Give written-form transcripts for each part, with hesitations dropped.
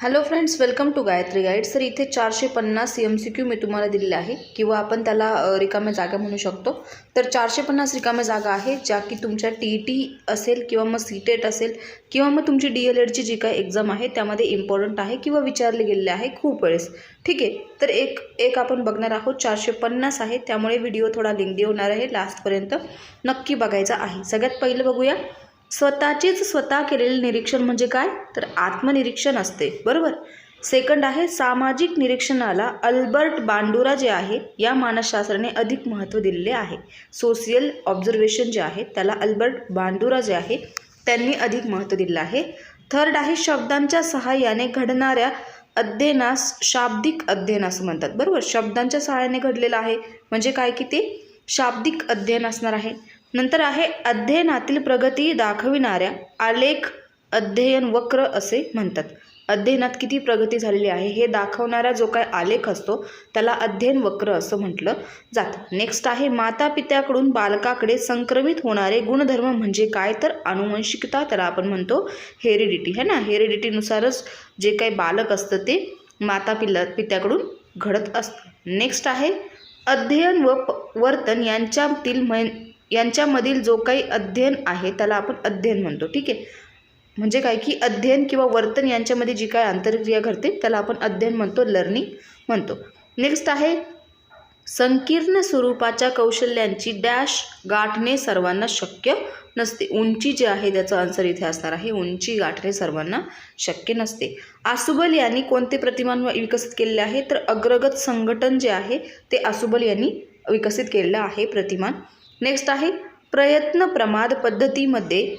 Hello friends, welcome to Gayatri guide. Sir इथे 450 MCQ मी तुम्हाला दिलेले आहे किंवा आपण त्याला रिकाम्या जागा म्हणू शकतो. तर 450 रिकाम्या जागा आहे ज्या की तुमच्या TET असेल किंवा मग CTET असेल किंवा मग तुमची DLEDची जी काही एक्झाम आहे त्यामध्ये इम्पॉर्टंट आहे किंवा विचारले गेलेले आहे खूप वेळेस. ठीक आहे, तर एक आपण बघणार आहोत. 450 आहे, त्यामुळे व्हिडिओ थोडा लेंदी होणार आहे. लास्टपर्यंत नक्की बघायचा आहे. सगळ्यात पहिलं बघूया, स्वतःचेच स्वतः केलेले निरीक्षण म्हणजे काय? तर आत्मनिरीक्षण असते, बरोबर. सेकंड आहे, सामाजिक निरीक्षणाला अल्बर्ट बांडुरा जे आहे या मानसशास्त्राने अधिक महत्त्व दिलेले आहे. सोशियल ऑब्झर्वेशन जे आहे त्याला अल्बर्ट बांडुरा जे आहे त्यांनी अधिक महत्त्व दिलेलं आहे. थर्ड आहे, शब्दांच्या सहाय्याने घडणाऱ्या अध्ययनास शाब्दिक अध्ययन असं म्हणतात, बरोबर. शब्दांच्या सहाय्याने घडलेलं आहे म्हणजे काय की ते शाब्दिक अध्ययन असणार आहे. नंतर आहे, अध्ययनातील प्रगती दाखविणाऱ्या आलेख अध्ययन वक्र असे म्हणतात. अध्ययनात किती प्रगती झालेली आहे हे दाखवणारा जो काय आलेख असतो त्याला अध्ययन वक्र असं म्हटलं जातं. नेक्स्ट आहे, माता पित्याकडून बालकाकडे संक्रमित होणारे गुणधर्म म्हणजे काय? तर आनुवंशिकता, त्याला आपण म्हणतो हेरिडिटी, है ना. हेरिडिटीनुसारच जे काही बालक असतं ते माता पित्याकडून घडत असतं. नेक्स्ट आहे, अध्ययन व वर्तन यांच्यामधील जो काही अध्ययन आहे त्याला आपण अध्ययन म्हणतो. ठीक आहे, म्हणजे काय की अध्ययन किंवा वर्तन यांच्यामध्ये जी काय आंतरक्रिया घडते त्याला आपण अध्ययन म्हणतो, लर्निंग म्हणतो. नेक्स्ट आहे, संकीर्ण स्वरूपाच्या कौशल्यांची डॅश गाठणे सर्वांना शक्य नसते. उंची जी आहे त्याचं आन्सर इथे असणार आहे, उंची गाठणे सर्वांना शक्य नसते. आसुबल यांनी कोणते प्रतिमान विकसित केलेले आहे? तर अग्रगत संघटन जे आहे ते आसुबल यांनी विकसित केलेलं आहे प्रतिमान. नेक्स्ट आहे, प्रयत्न प्रमाद पद्धतीमध्ये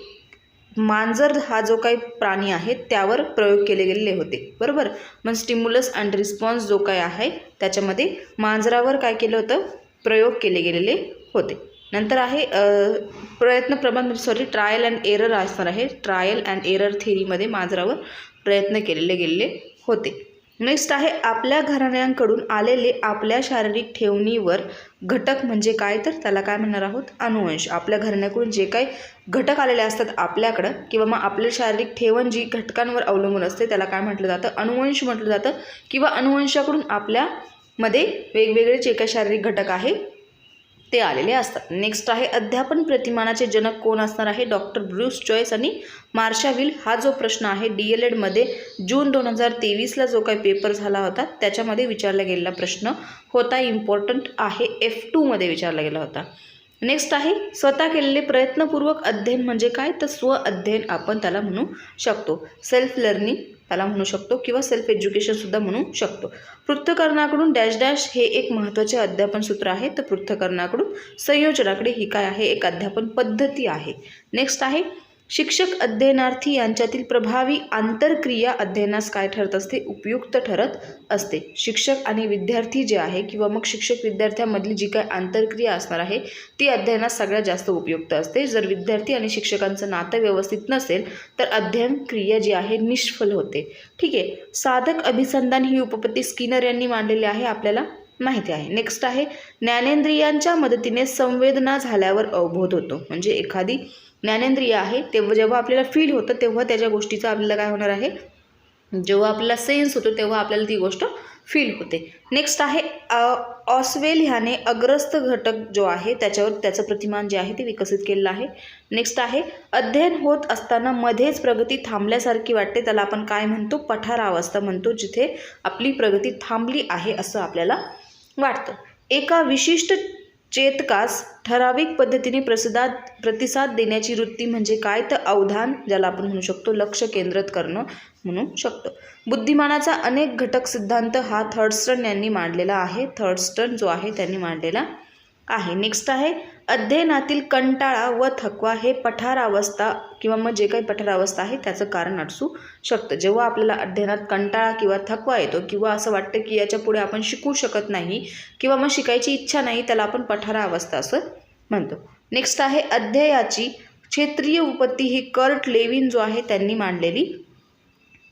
मांजर हा जो काही प्राणी आहे त्यावर प्रयोग केले गेलेले होते, बरोबर. मग स्टिम्युलस अँड रिस्पॉन्स जो काय आहे त्याच्यामध्ये मांजरावर काय केलं होतं? प्रयोग केले गेलेले होते. नंतर आहे प्रयत्न प्रमाद ट्रायल अँड एरर असणार आहे. ट्रायल अँड एरर थेअरीमध्ये मांजरावर प्रयत्न केलेले गेलेले होते. नेक्स्ट आहे, आपल्या घराण्यांकडून आलेले आपल्या शारीरिक ठेवणीवर घटक म्हणजे काय? तर त्याला काय म्हणणार आहोत? अनुवंश. आपल्या घराण्याकडून जे काही घटक आलेले असतात आपल्याकडं किंवा मग आपले शारीरिक ठेवण जी घटकांवर अवलंबून असते त्याला काय म्हटलं जातं? अनुवंश म्हटलं जातं. किंवा अनुवंशाकडून आपल्यामध्ये वेगवेगळे जे काही शारीरिक घटक आहे ते आलेले असतात. नेक्स्ट आहे, अध्यापन प्रतिमानाचे जनक कोण असणार आहे? डॉक्टर ब्रूस चॉईस आणि मार्शा विल. हा जो प्रश्न आहे DLEDमध्ये जून 2023ला जो काही पेपर झाला होता त्याच्यामध्ये विचारला गेलेला प्रश्न होता. इम्पॉर्टंट आहे, F2मध्ये विचारला गेला होता. नेक्स्ट आहे, स्वतः केलेले प्रयत्नपूर्वक अध्ययन म्हणजे काय? तर स्व अध्ययन आपण त्याला म्हणू शकतो. सेल्फ लर्निंग त्याला म्हणू शकतो किंवा सेल्फ एज्युकेशनसुद्धा म्हणू शकतो. पृथक्करणाकडून डॅश डॅश हे एक महत्त्वाचे अध्यापन सूत्र आहे. तर पृथक्करणाकडून संयोजनाकडे ही काय आहे? एक अध्यापन पद्धती आहे. नेक्स्ट आहे, शिक्षक अध्ययनार्थी यांच्यातील प्रभावी आंतरक्रिया अध्ययनास काय ठरत असते? उपयुक्त ठरत असते. शिक्षक आणि विद्यार्थी जे आहे किंवा मग शिक्षक विद्यार्थ्यांमधली जी काय आंतरक्रिया असणार आहे ती अध्ययनास सगळ्यात जास्त उपयुक्त असते. जर विद्यार्थी आणि शिक्षकांचं नातं व्यवस्थित नसेल तर अध्ययन क्रिया जी आहे निष्फल होते. ठीक आहे, साधक अभिसंधान ही उपपत्ती स्किनर यांनी मांडलेली आहे, आपल्याला माहिती आहे. नेक्स्ट आहे, ज्ञानेंद्रियांच्या मदतीने संवेदना झाल्यावर अवबोध होतो. म्हणजे एखादी ज्ञानेंद्रिय आहे तेव्हा जेव्हा आपल्याला फील होतं तेव्हा त्याच्या गोष्टीचा आपल्याला काय होणार आहे? जेव्हा आपल्याला सेन्स होतो तेव्हा आपल्याला ती गोष्ट फील होते. नेक्स्ट आहे, ऑस्वेल ह्याने अग्रस्त घटक जो आहे त्याचं प्रतिमान जे आहे ते विकसित केलेलं आहे. नेक्स्ट आहे, अध्ययन होत असताना मध्येच प्रगती थांबल्यासारखी वाटते त्याला आपण काय म्हणतो? पठारावस्था म्हणतो, जिथे आपली प्रगती थांबली आहे असं आपल्याला वाटतं. एका विशिष्ट चेतकास ठराविक पद्धतीने प्रतिसाद देण्याची वृत्ती म्हणजे काय? तर अवधान, ज्याला आपण म्हणू शकतो लक्ष केंद्रित करणं म्हणू शकतो. बुद्धिमानाचा अनेक घटक सिद्धांत हा थर्डस्टन यांनी मांडलेला आहे. थर्डस्टन जो आहे त्यांनी मांडलेला आहे. नेक्स्ट आहे, अध्ययनातील कंटाळा व थकवा हे पठारावस्था किंवा मग जे काही पठारावस्था आहे त्याचं कारण असू शकतं. जेव्हा आपल्याला अध्ययनात कंटाळा किंवा थकवा येतो किंवा असं वाटतं की याच्या पुढे आपण शिकू शकत नाही किंवा मग शिकायची इच्छा नाही त्याला आपण पठारावस्था असं म्हणतो. नेक्स्ट आहे, अध्ययाची क्षेत्रीय उपपत्ती ही कर्ट लेविन जो आहे त्यांनी मांडलेली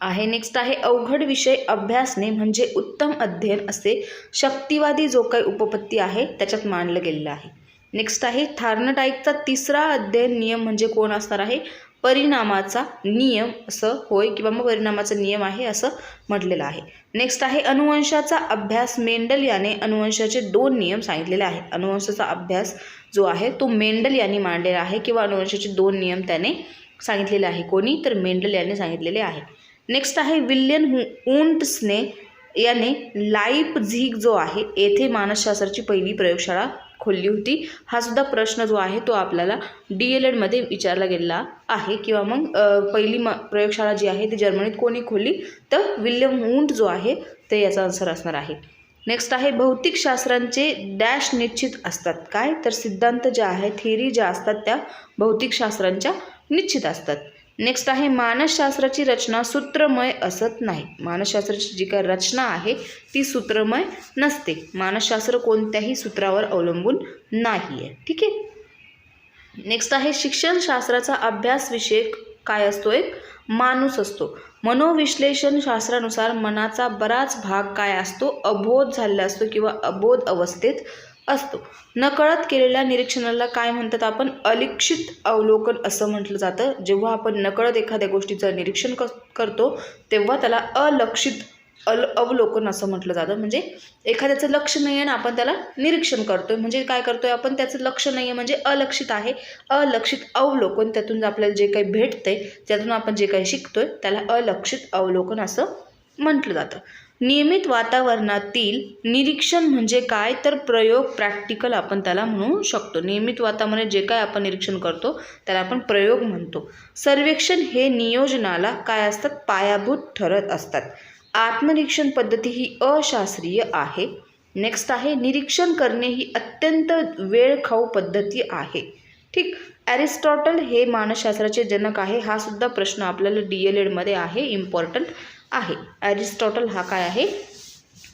आहे. नेक्स्ट आहे, अवघड विषय अभ्यासणे म्हणजे उत्तम अध्ययन असे शक्तिवादी जो काही उपपत्ती आहे त्याच्यात मांडलं गेलेलं आहे. नेक्स्ट आहे, थार्नडाईकचा तिसरा अध्ययन नियम म्हणजे कोण असणार आहे? परिणामाचा नियम असं होय किंवा मग परिणामाचा नियम आहे असं म्हटलेलं आहे. नेक्स्ट आहे अनुवंशाचा अभ्यास. मेंडल याने अनुवंशाचे 2 नियम सांगितलेले आहे. अनुवंशाचा अभ्यास जो आहे तो मेंडल यांनी मांडलेला आहे किंवा अनुवंशाचे 2 नियम त्याने सांगितलेले आहे. कोणी? तर मेंडल यांनी सांगितलेले आहे. नेक्स्ट आहे विल्यम वुंटसने याने लाइपझिग जो आहे येथे मानसशास्त्राची पहिली प्रयोगशाळा खोलली होती. हा सुद्धा प्रश्न जो आहे तो आपल्याला DLED मध्ये विचारला गेलेला आहे किंवा मग पहिली प्रयोगशाळा जी आहे ती जर्मनीत कोणी खोलली? तर विल्यम वुंट जो आहे ते याचा आन्सर असणार आहे. नेक्स्ट आहे भौतिकशास्त्रांचे डॅश निश्चित असतात. काय? तर सिद्धांत जे आहे, थेरी ज्या असतात त्या भौतिकशास्त्रांच्या निश्चित असतात. नेक्स्ट आहे मानसशास्त्राची रचना सूत्रमय असत नाही. मानसशास्त्राची जी काय रचना आहे ती सूत्रमय नसते. मानसशास्त्र कोणत्याही सूत्रावर अवलंबून नाही आहे. ठीक आहे. नेक्स्ट आहे शिक्षणशास्त्राचा अभ्यास विषय काय असतो? एक माणूस असतो. मनोविश्लेषण शास्त्रानुसार मनाचा बराच भाग काय असतो? अबोध झालेला असतो किंवा अबोध अवस्थेत असतो. नकळत केलेल्या निरीक्षणाला काय म्हणतात आपण? अलिखित अवलोकन असं म्हटलं जातं. जेव्हा आपण नकळत एखाद्या गोष्टीचं निरीक्षण करतो तेव्हा त्याला अलक्षित अवलोकन असं म्हटलं जातं. म्हणजे एखाद्याचं लक्ष नाही आहे ना, आपण त्याला निरीक्षण करतोय म्हणजे काय करतोय आपण? त्याचं लक्ष नाही आहे म्हणजे अलक्षित आहे. अलक्षित अवलोकन, त्यातून आपल्याला जे काही भेटतंय त्यातून आपण जे काही शिकतोय त्याला अलक्षित अवलोकन असं म्हटलं जातं. नियमित वातावरणातील निरीक्षण म्हणजे काय? तर प्रयोग, प्रॅक्टिकल आपण त्याला म्हणू शकतो. नियमित वातावरणात जे काय आपण निरीक्षण करतो त्याला आपण प्रयोग म्हणतो. सर्वेक्षण हे नियोजनाला काय असतात? पायाभूत ठरत असतात. आत्मनिरीक्षण पद्धती ही अशास्त्रीय आहे. नेक्स्ट आहे निरीक्षण करणे ही अत्यंत वेळखाऊ पद्धती आहे. ठीक. ॲरिस्टॉटल हे मानसशास्त्राचे जनक आहे. हा सुद्धा प्रश्न आपल्याला DLED मध्ये आहे, इम्पॉर्टंट आहे. ॲरिस्टॉटल हा काय आहे?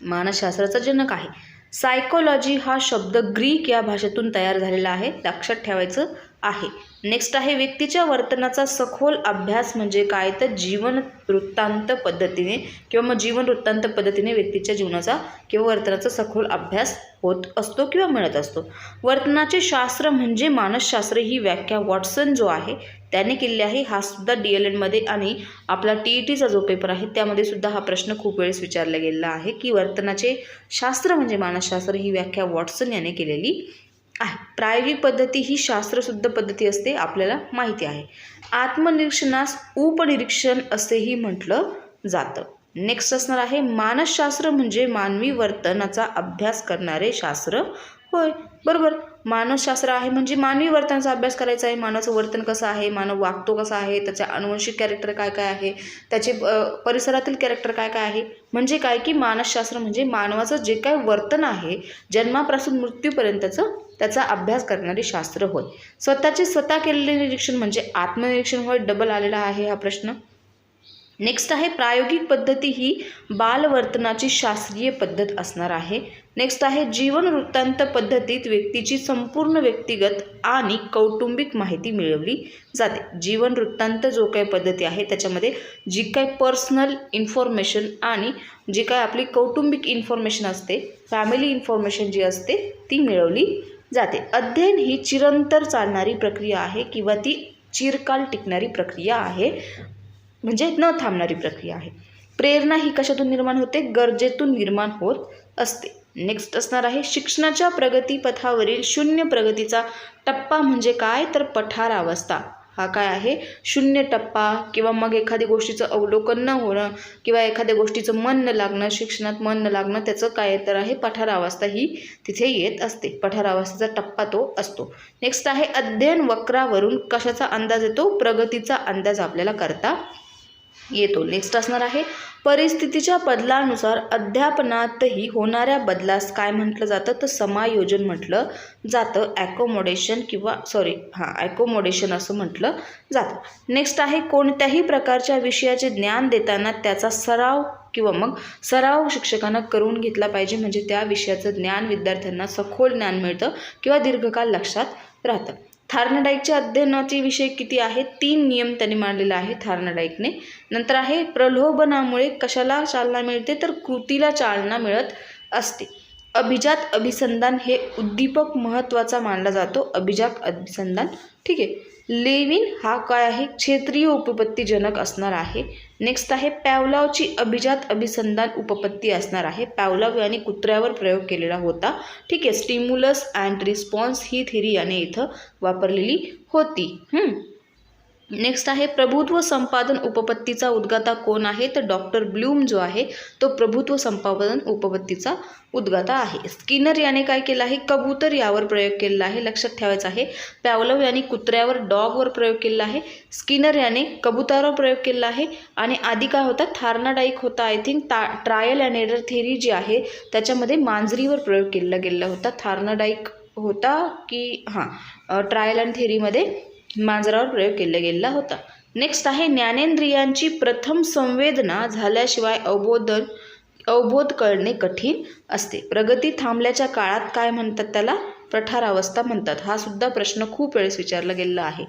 मानसशास्त्राचा जनक आहे. सायकोलॉजी हा शब्द ग्रीक या भाषेतून तयार झालेला आहे, लक्षात ठेवायचं आहे. नेक्स्ट आहे व्यक्तीच्या वर्तनाचा सखोल अभ्यास म्हणजे काय? तर जीवन वृत्तांत पद्धतीने किंवा मग जीवन वृत्तांत पद्धतीने व्यक्तीच्या जीवनाचा किंवा वर्तनाचा सखोल अभ्यास होत असतो किंवा मिळत असतो. वर्तनाचे शास्त्र म्हणजे मानसशास्त्र ही व्याख्या वॉटसन जो आहे त्याने केलेली आहे. हा सुद्धा DLED मध्ये आणि आपला TETचा जो पेपर आहे त्यामध्ये सुद्धा हा प्रश्न खूप वेळेस विचारला गेलेला आहे की वर्तनाचे शास्त्र म्हणजे मानसशास्त्र ही व्याख्या वॉटसन याने केलेली आहे. प्रायोगिक पद्धती ही शास्त्रशुद्ध पद्धती असते, आपल्याला माहिती आहे. आत्मनिरीक्षणास उपनिरीक्षण असेही म्हटलं जातं. नेक्स्ट असणार आहे मानसशास्त्र म्हणजे मानवी वर्तनाचा अभ्यास करणारे शास्त्र होय. बरोबर. मानसशास्त्र आहे म्हणजे मानवी वर्तनाचा अभ्यास करायचा आहे. मानवाचं वर्तन कसं आहे, मानव वागतो कसा आहे, त्याचे अनुवंशिक कॅरेक्टर काय काय आहे, त्याचे परिसरातील कॅरेक्टर काय काय आहे. म्हणजे काय की मानसशास्त्र म्हणजे मानवाचं जे काय वर्तन आहे जन्मापासून मृत्यूपर्यंतचं त्याचा अभ्यास करणारे शास्त्र होय. स्वतःचे स्वतः केलेले निरीक्षण म्हणजे आत्मनिरीक्षण होय. डबल आलेला आहे हा प्रश्न. नेक्स्ट आहे प्रायोगिक पद्धती ही बालवर्तनाची शास्त्रीय पद्धत असणार आहे. नेक्स्ट आहे जीवन वृत्तांत पद्धतीत व्यक्तीची संपूर्ण व्यक्तिगत आणि कौटुंबिक माहिती मिळवली जाते. जीवन वृत्तांत जो काही पद्धती आहे त्याच्यामध्ये जी काही पर्सनल इन्फॉर्मेशन आणि जी काय आपली कौटुंबिक इन्फॉर्मेशन असते, फॅमिली इन्फॉर्मेशन जी असते ती मिळवली जाते. अध्ययन ही चिरंतर चालणारी प्रक्रिया आहे किंवा ती चिरकाल टिकणारी प्रक्रिया आहे, म्हणजे न थांबणारी प्रक्रिया आहे. प्रेरणा ही कशातून निर्माण होते? गरजेतून निर्माण होत असते. नेक्स्ट असणार आहे शिक्षणाच्या प्रगतीपथावरील शून्य प्रगतीचा टप्पा म्हणजे काय? तर पठारावस्था. हा काय आहे? शून्य टप्पा किंवा मग एखाद्या गोष्टीचं अवलोकन न होणं किंवा एखाद्या गोष्टीचं मन न लागणं, शिक्षणात मन न लागणं, त्याचं काय तर आहे पठारावस्था ही तिथे येत असते. पठारावस्थेचा टप्पा तो असतो. नेक्स्ट आहे अध्ययन वक्रावरून कशाचा अंदाज येतो? प्रगतीचा अंदाज आपल्याला करता येतो. नेक्स्ट असणार आहे परिस्थितीच्या बदलानुसार अध्यापनातही होणाऱ्या बदलास काय म्हटलं जातं? तर समायोजन म्हटलं जातं. ॲकोमोडेशन असं म्हटलं जातं. नेक्स्ट आहे कोणत्याही प्रकारच्या विषयाचे ज्ञान देताना त्याचा सराव किंवा मग सराव शिक्षकांना करून घेतला पाहिजे, म्हणजे त्या विषयाचं ज्ञान विद्यार्थ्यांना सखोल ज्ञान मिळतं किंवा दीर्घकाळ लक्षात राहतं. थार्नडाईकचे अध्ययनाचे विषय किती आहेत? 3 नियम त्यांनी मांडलेले आहे थार्नडाईकने. नंतर आहे प्रलोभनामुळे कशाला चालना मिळते? तर कृतीला चालना मिळत असते. अभिजात अभिसंधान हे उद्दीपक महत्त्वाचा मानला जातो. अभिजात अभिसंधान. ठीक आहे. लेविन हा काय आहे, क्षेत्रीय उपपत्तीजनक असणार आहे. नेक्स्ट आहे पॅवलॉवची अभिजात अभिसंधान उपपत्ती असणार आहे. पॅवलॉव यांनी कुत्र्यावर प्रयोग केलेला होता. ठीक आहे, stimulus and response he theory याने इथं वापरलेली होती. नेक्स्ट आहे प्रभुत्व संपादन उपपत्तीचा उद्गाता कोण आहे, तर डॉक्टर ब्लूम जो आहे तो प्रभुत्व संपादन उपपत्तीचा उद्गाता आहे. स्किनर याने काय केलं आहे, कबूतर यावर प्रयोग केलेला आहे. लक्षात ठेवायचं आहे, पॅवलॉव यांनी कुत्र्यावर डॉगवर प्रयोग केला आहे, स्किनर याने कबुतरावर प्रयोग केला आहे. आणि आधी काय होता, थार्नाडाईक होता I think. Trial and error theory जी आहे त्याच्यामध्ये मांजरीवर प्रयोग केला गेला होता. थार्नाडाईक होता की ट्रायल अँड थेअरीमध्ये मांजरावर प्रयोग केला गेला होता. नेक्स्ट आहे ज्ञानेंद्रियांची प्रथम संवेदना झाल्याशिवाय अवबोध कळणे कठीण असते. प्रगती थांबल्याच्या काळात काय म्हणतात, त्याला प्रठारावस्था म्हणतात. हा सुद्धा प्रश्न खूप वेळेस विचारला गेलेला आहे.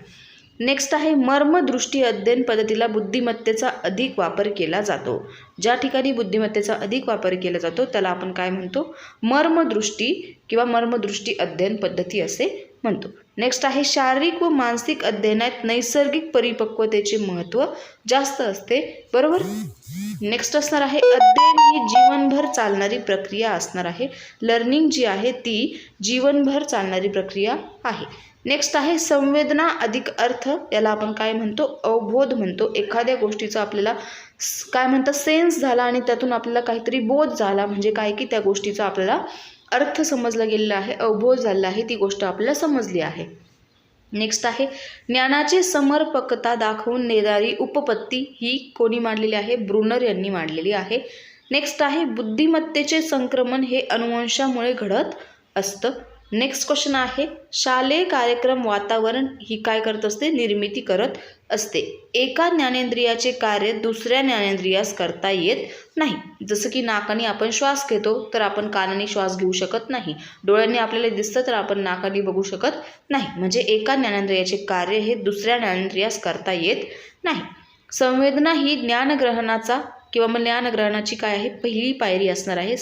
नेक्स्ट आहे मर्मदृष्टी अध्ययन पद्धतीला बुद्धिमत्तेचा अधिक वापर केला जातो. ज्या ठिकाणी बुद्धिमत्तेचा अधिक वापर केला जातो त्याला आपण काय म्हणतो, मर्मदृष्टी किंवा मर्मदृष्टी अध्ययन पद्धती असे म्हणतो. नेक्स्ट आहे शारीरिक व मानसिक अध्ययनात नैसर्गिक परिपक्वतेचे महत्त्व जास्त असते. बरोबर. नेक्स्ट असणार आहे अध्ययन ही जीवनभर चालणारी प्रक्रिया असणार आहे. लर्निंग जी आहे ती जीवनभर चालणारी प्रक्रिया आहे. नेक्स्ट आहे संवेदना अधिक अर्थ, याला आपण काय म्हणतो, अवबोध म्हणतो. एखाद्या गोष्टीचा आपल्याला काय म्हणतात सेन्स झाला आणि त्यातून आपल्याला काहीतरी बोध झाला म्हणजे काय की त्या गोष्टीचा आपल्याला अर्थ समजला गेलेला आहे, अवबोध झाला आहे, ती गोष्ट आपल्याला समजली आहे. नेक्स्ट आहे ज्ञानाची समर्पकता दाखवून देणारी उपपत्ती ही कोणी मांडलेली आहे, ब्रुनर यांनी मांडलेली आहे. नेक्स्ट आहे बुद्धिमत्तेचे संक्रमण हे अनुवंशामुळे घडत असतं. नेक्स्ट क्वेश्चन आहे शालेय कार्यक्रम वातावरण ही काय करत असते, निर्मिती करत असते. एका ज्ञानेंद्रियाचे कार्य दुसऱ्या ज्ञानेंद्रियास करता येत नाही. जसं की नाकाने आपण श्वास घेतो तर आपण कानाने श्वास घेऊ शकत नाही, डोळ्यांनी आपल्याला दिसतं तर आपण नाकाने बघू शकत नाही. म्हणजे एका ज्ञानेंद्रियाचे कार्य हे दुसऱ्या ज्ञानेंद्रियास करता येत नाही. संवेदना ही ज्ञानग्रहणाचा किंवा मग ज्ञानग्रहणाची काय आहे, पहिली पायरी असणार आहे.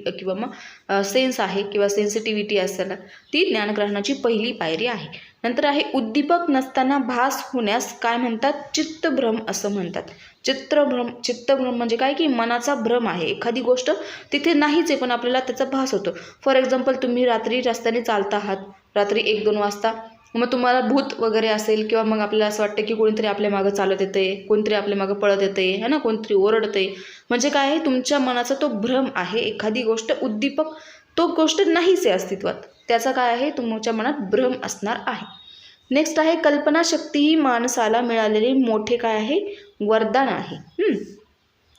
किंवा मग सेन्स आहे किंवा सेन्सिटिव्हिटी असताना ती ज्ञानग्रहणाची पहिली पायरी आहे. नंतर आहे उद्दीपक नसताना भास होण्यास काय म्हणतात, चित्तभ्रम असं म्हणतात. चित्तभ्रम म्हणजे काय की मनाचा भ्रम आहे. एखादी गोष्ट तिथे नाहीच आहे पण आपल्याला त्याचा भास होतो. फॉर एक्झाम्पल तुम्ही रात्री रस्त्याने चालता आहात, रात्री 1-2 वाजता, मग तुम्हाला भूत वगैरे असेल किंवा मग आपल्याला असं वाटतं की कोणीतरी आपल्या मागं चालत येते, कोणतरी आपल्या मागं पळत येते है ना, कोणतरी ओरडते. म्हणजे काय आहे, तुमच्या मनाचा तो भ्रम आहे. एखादी गोष्ट उद्दीपक, तो गोष्ट नाहीच आहे अस्तित्वात, त्याचा काय आहे, तुमच्या मनात भ्रम असणार आहे. नेक्स्ट आहे कल्पनाशक्ती ही माणसाला मिळालेले मोठे काय आहे, वरदान आहे.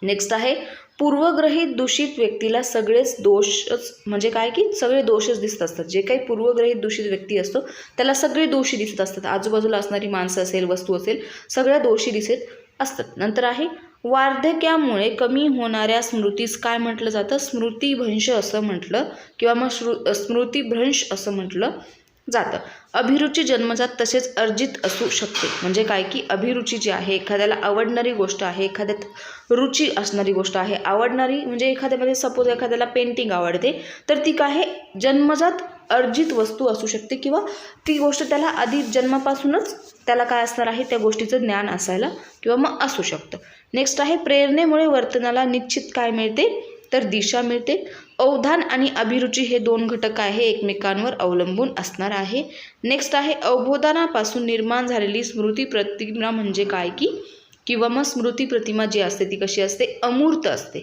नेक्स्ट आहे पूर्वग्रहित दूषित व्यक्तीला सगळेच दोषच म्हणजे काय की सगळे दोषच दिसत असतात. जे काही पूर्वग्रहित दूषित व्यक्ती असतो त्याला सगळे दोषी दिसत असतात. आजूबाजूला असणारी माणसं असेल, वस्तू असेल, सगळ्या दोषी दिसत असतात. नंतर आहे वार्धक्यामुळे कमी होणाऱ्या स्मृतीस काय म्हटलं जातं, स्मृतिभ्रंश असं म्हटलं किंवा मग स्मृतिभ्रंश असं म्हटलं जातं. अभिरुची जन्मजात तसेच अर्जित असू शकते. म्हणजे काय की अभिरुची जी आहे, एखाद्याला आवडणारी गोष्ट आहे, एखाद्यात रुची असणारी गोष्ट आहे. आवडणारी म्हणजे एखाद्यामध्ये सपोज एखाद्याला पेंटिंग आवडते तर ती काय आहे, जन्मजात अर्जित वस्तू असू शकते किंवा ती गोष्ट त्याला आधी जन्मापासूनच त्याला काय असणार आहे, त्या गोष्टीचं ज्ञान असायला किंवा मग असू शकतं. नेक्स्ट आहे प्रेरणेमुळे वर्तनाला निश्चित काय मिळते, तर दिशा मिळते. अवधान आणि अभिरुची हे 2 घटक आहे एकमेकांवर अवलंबून असणार आहे. नेक्स्ट आहे अवबोधनापासून निर्माण झालेली स्मृती प्रतिमा म्हणजे काय की किंवा मग स्मृती प्रतिमा जी असते ती कशी असते, अमूर्त असते.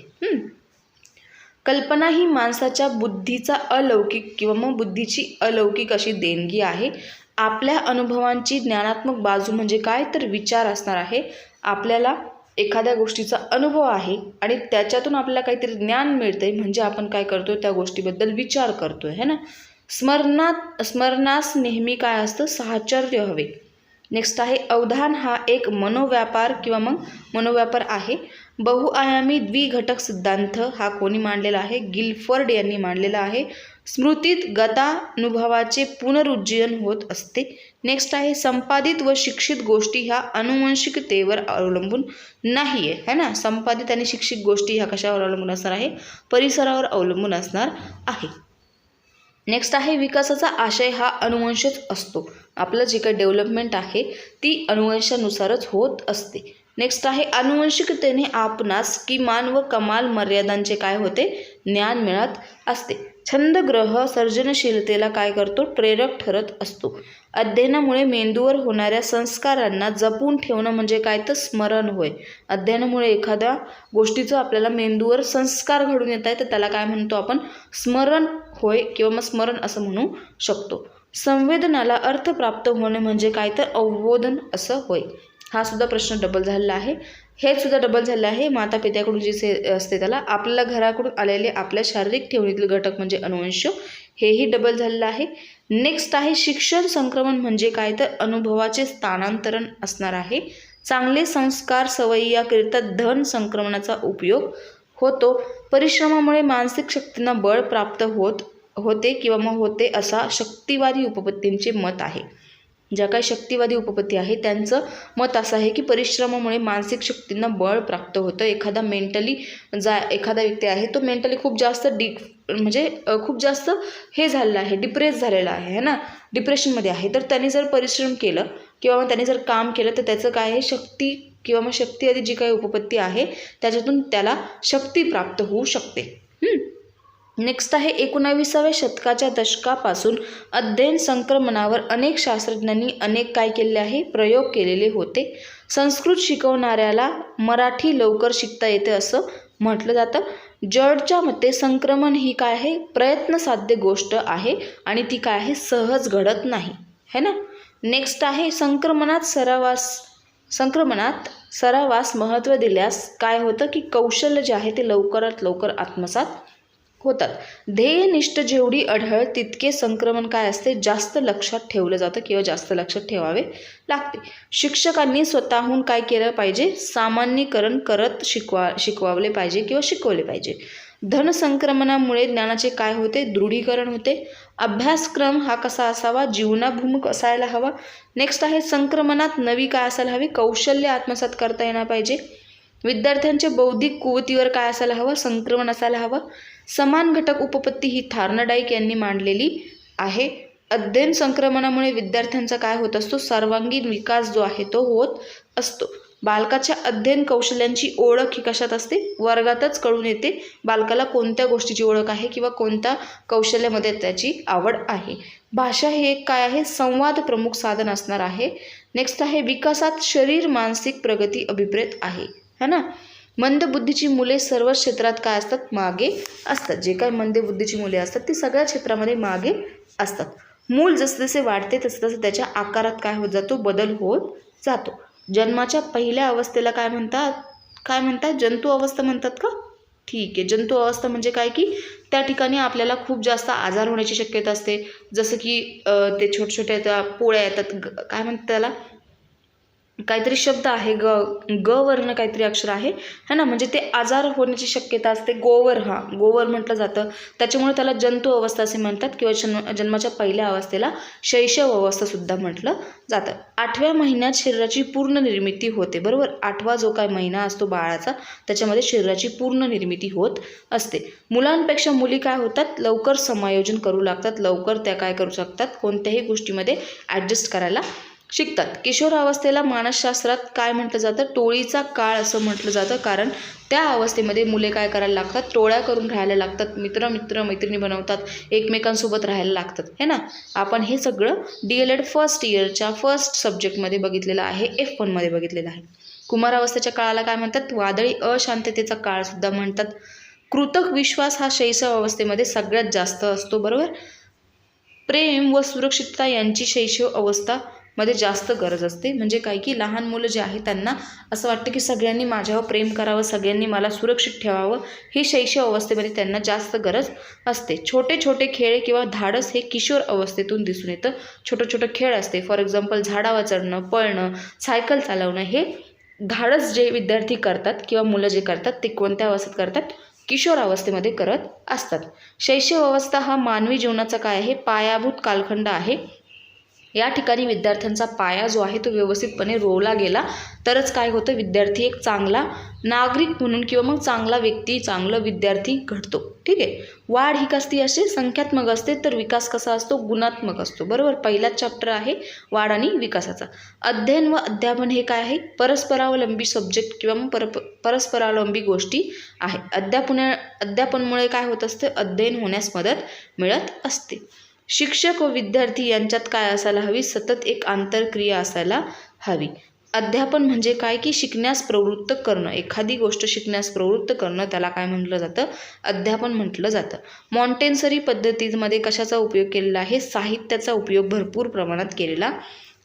कल्पना ही माणसाच्या बुद्धीचा अलौकिक किंवा मग बुद्धीची अलौकिक अशी देणगी आहे. आपल्या अनुभवांची ज्ञानात्मक बाजू म्हणजे काय, तर विचार असणार आहे. आपल्याला एखाद्या गोष्टीचा अनुभव आहे आणि त्याच्यातून आपल्याला काहीतरी ज्ञान मिळते म्हणजे आपण काय करतोय, त्या गोष्टीबद्दल विचार करतोय है ना. स्मरणास नेहमी काय असतं, साहचर्य हवे. नेक्स्ट आहे अवधान हा एक मनोव्यापार किंवा मग मनोव्यापार आहे. बहुआयामी द्विघटक सिद्धांत हा कोणी मांडलेला आहे, गिलफर्ड यांनी मांडलेला आहे. स्मृतीत गतानुभवाचे पुनरुज्जीवन होत असते. नेक्स्ट आहे संपादित व शिक्षित गोष्टी ह्या अनुवंशिकतेवर अवलंबून नाही आहे है ना. संपादित आणि शिक्षित गोष्टी ह्या कशावर अवलंबून असणार आहे, परिसरावर अवलंबून असणार आहे. नेक्स्ट आहे विकासाचा आशय हा अनुवंशच असतो. आपलं जे काही डेव्हलपमेंट आहे ती अनुवंशानुसारच होत असते. नेक्स्ट आहे आनुवंशिकतेने आपणास किमान व कमाल मर्यादांचे काय होते, ज्ञान मिळत असते. छंदग्रह सर्जनशीलतेला काय करतो, प्रेरक ठरत असतो. अध्ययनामुळे मेंदूवर होणाऱ्या संस्कारांना जपून ठेवणं म्हणजे काय, तर स्मरण होय. अध्ययनामुळे एखाद्या गोष्टीचं आपल्याला मेंदूवर संस्कार घडून येत आहे तर त्याला काय म्हणतो आपण, स्मरण होय किंवा मग स्मरण असं म्हणू शकतो. संवेदनाला अर्थ प्राप्त होणे म्हणजे काय, तर अवबोधन असं होय. हा सुद्धा प्रश्न डबल झालेला आहे. हे सुद्धा डबल झालं आहे. माता पित्याकडून जे असते त्याला, आपल्याला घराकडून आलेले आपल्या शारीरिक ठेवणीतील घटक म्हणजे अनुवंश, हेही डबल झालेलं आहे. नेक्स्ट आहे शिक्षण संक्रमण म्हणजे काय, तर अनुभवाचे स्थानांतरण असणार आहे. चांगले संस्कार सवयी याकरिता धन संक्रमणाचा उपयोग होतो. परिश्रमामुळे मानसिक शक्तींना बळ प्राप्त होते किंवा मग होते असा शक्तिवादी उपपत्तींचे मत आहे. ज्या काही शक्तिवादी उपपत्ती आहे त्यांचं मत असं आहे की परिश्रमामुळे मानसिक शक्तींना बळ प्राप्त होतं. एखादा व्यक्ती आहे तो मेंटली खूप जास्त खूप जास्त हे झालेला आहे, डिप्रेस झालेला आहे ना, डिप्रेशनमध्ये आहे. तर त्यांनी जर परिश्रम केलं किंवा मग त्यांनी जर काम केलं तर त्याचं काय आहे, शक्ती किंवा मग शक्ती आधी जी काही उपपत्ती आहे त्याच्यातून त्याला शक्ती प्राप्त होऊ शकते. नेक्स्ट आहे 19व्या शतकाच्या दशकापासून अध्ययन संक्रमणावर अनेक शास्त्रज्ञांनी अनेक काय केलेले आहे, प्रयोग केलेले होते. संस्कृत शिकवणाऱ्याला मराठी लवकर शिकता येते असं म्हटलं जातं. जॉर्जच्या मते संक्रमण ही काय आहे, प्रयत्नसाध्य गोष्ट आहे आणि ती काय आहे, सहज घडत नाही है ना. नेक्स्ट आहे संक्रमणात सरावास महत्त्व दिल्यास काय होतं की कौशल्य जे आहे ते लवकरात लवकर आत्मसात होतात. ध्येयनिष्ठ जेवढी आढळ तितके संक्रमण काय असते, जास्त लक्षात ठेवलं जातं किंवा जास्त लक्षात ठेवावे लागते. शिक्षकांनी स्वतःहून काय केलं पाहिजे, सामान्यीकरण करत शिकवले पाहिजे. धनसंक्रमणामुळे ज्ञानाचे काय होते, दृढीकरण होते. अभ्यासक्रम हा कसा असावा, जीवनाभिमुख असायला हवा. नेक्स्ट आहे संक्रमणात नवी काय असायला हवी, कौशल्य आत्मसात करता येणार पाहिजे. विद्यार्थ्यांच्या बौद्धिक कुवतीवर काय असायला हवं, संक्रमण असायला हवं. समान घटक उपपत्ती ही थार्नडाईक यांनी मांडलेली आहे. अध्ययन संक्रमणामुळे विद्यार्थ्यांचा काय होत असतो, सर्वांगीण विकास जो आहे तो होत असतो. बालकाच्या अध्ययन कौशल्यांची ओळख ही कशात असते, वर्गातच कळून येते. बालकाला कोणत्या गोष्टीची ओळख आहे किंवा कोणत्या कौशल्यामध्ये त्याची आवड आहे. भाषा हे एक काय आहे, संवाद प्रमुख साधन असणार आहे. नेक्स्ट आहे विकासात शरीर मानसिक प्रगती अभिप्रेत आहे है ना. मंदबुद्धीची मुले सर्व क्षेत्रात काय असतात, मागे असतात. जे काही मंदबुद्धीची मुले असतात ती सगळ्या क्षेत्रामध्ये मागे असतात. मूल जसजसे वाढते तसं त्याच्या आकारात काय होत जातो, बदल होत जातो. जन्माच्या पहिल्या अवस्थेला काय म्हणतात, जंतू अवस्था म्हणतात का, ठीक आहे. जंतू अवस्था म्हणजे काय की त्या ठिकाणी आपल्याला खूप जास्त आजार होण्याची शक्यता असते. जसं की ते छोट्या त्या पोळ्या येतात, काय म्हणतात त्याला, काहीतरी शब्द आहे, ग वर्ण काहीतरी अक्षर आहे है ना, म्हणजे ते आजार होण्याची शक्यता असते. गोवर म्हटलं जातं. त्याच्यामुळे त्याला जंतू अवस्था असे म्हणतात किंवा जन्माच्या पहिल्या अवस्थेला शैशव अवस्था सुद्धा म्हटलं जातं. 8व्या महिन्यात शरीराची पूर्ण निर्मिती होते, बरोबर. 8वा जो काय महिना असतो बाळाचा त्याच्यामध्ये शरीराची पूर्ण निर्मिती होत असते. मुलांपेक्षा मुली काय होतात, लवकर समायोजन करू लागतात, लवकर त्या काय करू शकतात, कोणत्याही गोष्टीमध्ये ॲडजस्ट करायला शिकतात. किशोरावस्थेला मानसशास्त्रात काय म्हटलं जातं, टोळीचा काळ असं म्हटलं जातं. कारण त्या अवस्थेमध्ये मुले काय करायला लागतात, टोळ्या करून राहायला लागतात, मैत्रिणी बनवतात, एकमेकांसोबत राहायला लागतात है ना. आपण हे सगळं DLED फर्स्ट इयरच्या फर्स्ट सब्जेक्टमध्ये बघितलेलं आहे, F1मध्ये बघितलेलं आहे. कुमारावस्थेच्या काळाला काय म्हणतात, वादळी अशांततेचा काळसुद्धा म्हणतात. कृतक विश्वास हा शैशव अवस्थेमध्ये सगळ्यात जास्त असतो, बरोबर. प्रेम व सुरक्षितता यांची शैशव अवस्था मध्ये जास्त गरज असते. म्हणजे काय की लहान मुलं जे आहे त्यांना असं वाटतं की सगळ्यांनी माझ्यावर प्रेम करावं, सगळ्यांनी मला सुरक्षित ठेवावं, ही शैशव अवस्थेमध्ये त्यांना जास्त गरज असते. छोटे छोटे खेळ किंवा धाडस हे किशोर अवस्थेतून दिसून येतं. छोटे खेळ असते, फॉर एक्झाम्पल झाडावर चढणं, पळणं, सायकल चालवणं, हे धाडस जे विद्यार्थी करतात किंवा मुलं जे करतात ते कोणत्या अवस्थेत करतात, किशोर अवस्थेमध्ये करत असतात. शैशव अवस्था हा मानवी जीवनाचा काय आहे, पायाभूत कालखंड आहे. या ठिकाणी विद्यार्थ्यांचा पाया जो आहे तो व्यवस्थितपणे रोवला गेला तरच काय होतं, विद्यार्थी एक चांगला नागरिक म्हणून किंवा मग चांगला व्यक्ती, चांगला विद्यार्थी घडतो. ठीक आहे. वाढ ही कसली असते, संख्यात्मक असते, तर विकास कसा असतो, गुणात्मक असतो. बरोबर, पहिलाच चॅप्टर आहे वाढ आणि विकासाचा. अध्ययन व अध्यापन हे काय आहे, परस्परावलंबी सब्जेक्ट किंवा मग परस्परावलंबी गोष्टी आहे. अध्यापनमुळे काय होत असते, अध्ययन होण्यास मदत मिळत असते. शिक्षक व विद्यार्थी यांच्यात काय असायला हवी, सतत एक आंतरक्रिया असायला हवी. अध्यापन म्हणजे काय की शिकण्यास प्रवृत्त करणं, एखादी गोष्ट शिकण्यास प्रवृत्त करणं, त्याला काय म्हटलं जातं, अध्यापन म्हटलं जातं. मॉन्टेसरी पद्धतीमध्ये कशाचा उपयोग केलेला आहे, साहित्याचा उपयोग भरपूर प्रमाणात केलेला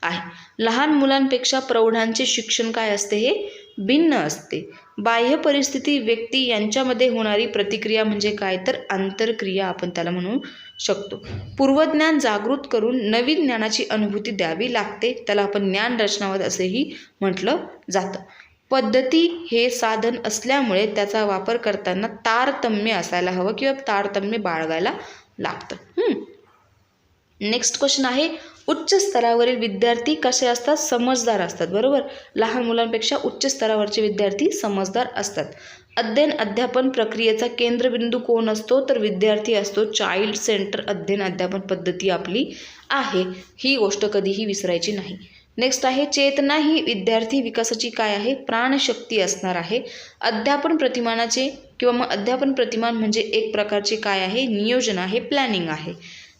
आहे. लहान मुलांपेक्षा प्रौढांचे शिक्षण काय असते, हे भिन्न असते. बाह्य परिस्थिती व्यक्ती यांच्यामध्ये होणारी प्रतिक्रिया म्हणजे काय, तर आंतरक्रिया आपण त्याला म्हणू शकतो. पूर्वज्ञान जागृत करून नवीन ज्ञानाची अनुभूती द्यावी लागते, त्याला आपण ज्ञान रचनावाद असेही म्हटलं जातं. पद्धती हे साधन असल्यामुळे त्याचा वापर करताना तारतम्य असायला हवं किंवा तारतम्य बाळगायला लागतं. नेक्स्ट क्वेश्चन आहे, उच्च स्तरावरील विद्यार्थी कसे असतात, समजदार असतात. बरोबर, लहान मुलांपेक्षा उच्च स्तरावरचे विद्यार्थी समजदार असतात. अध्ययन अध्यापन प्रक्रियेचा केंद्रबिंदू कोण असतो, तर विद्यार्थी असतो. चाइल्ड सेंटर अध्ययन अध्यापन पद्धती आपली आहे, ही गोष्ट कधीही विसरायची नाही. नेक्स्ट आहे, चेतना ही विद्यार्थी विकासाची काय आहे, प्राणशक्ती असणार आहे. अध्यापन प्रतिमानाचे किंवा मग अध्यापन प्रतिमान म्हणजे एक प्रकारचे काय आहे, नियोजन आहे, प्लॅनिंग आहे.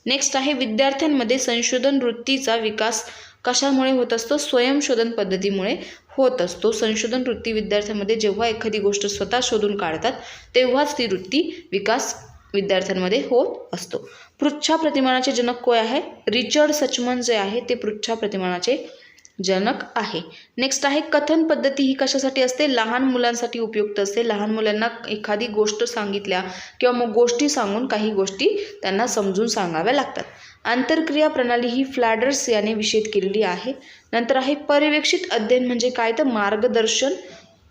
नेक्स्ट आहे, विद्यार्थ्यांमध्ये संशोधन वृत्तीचा विकास कशामुळे होत असतो, स्वयंशोधन पद्धतीमुळे होत असतो. संशोधन वृत्ती विद्यार्थ्यांमध्ये जेव्हा एखादी गोष्ट स्वतः शोधून काढतात तेव्हाच ती वृत्ती विकास विद्यार्थ्यांमध्ये होत असतो. पृच्छा प्रतिमानाचे जनक कोण आहे, रिचर्ड सचमन जे आहे ते पृच्छा प्रतिमानाचे जनक आहे. नेक्स्ट आहे, कथन पद्धती ही कशासाठी असते, लहान मुलांसाठी उपयुक्त असते. लहान मुलांना एखादी गोष्ट सांगितल्या किंवा मग गोष्टी सांगून काही गोष्टी त्यांना समजून सांगाव्या लागतात. आंतरक्रिया प्रणाली ही फ्लॅडर्स याने विषद केलेली आहे. नंतर आहे, पर्यवेक्षित अध्ययन म्हणजे काय, तर मार्गदर्शन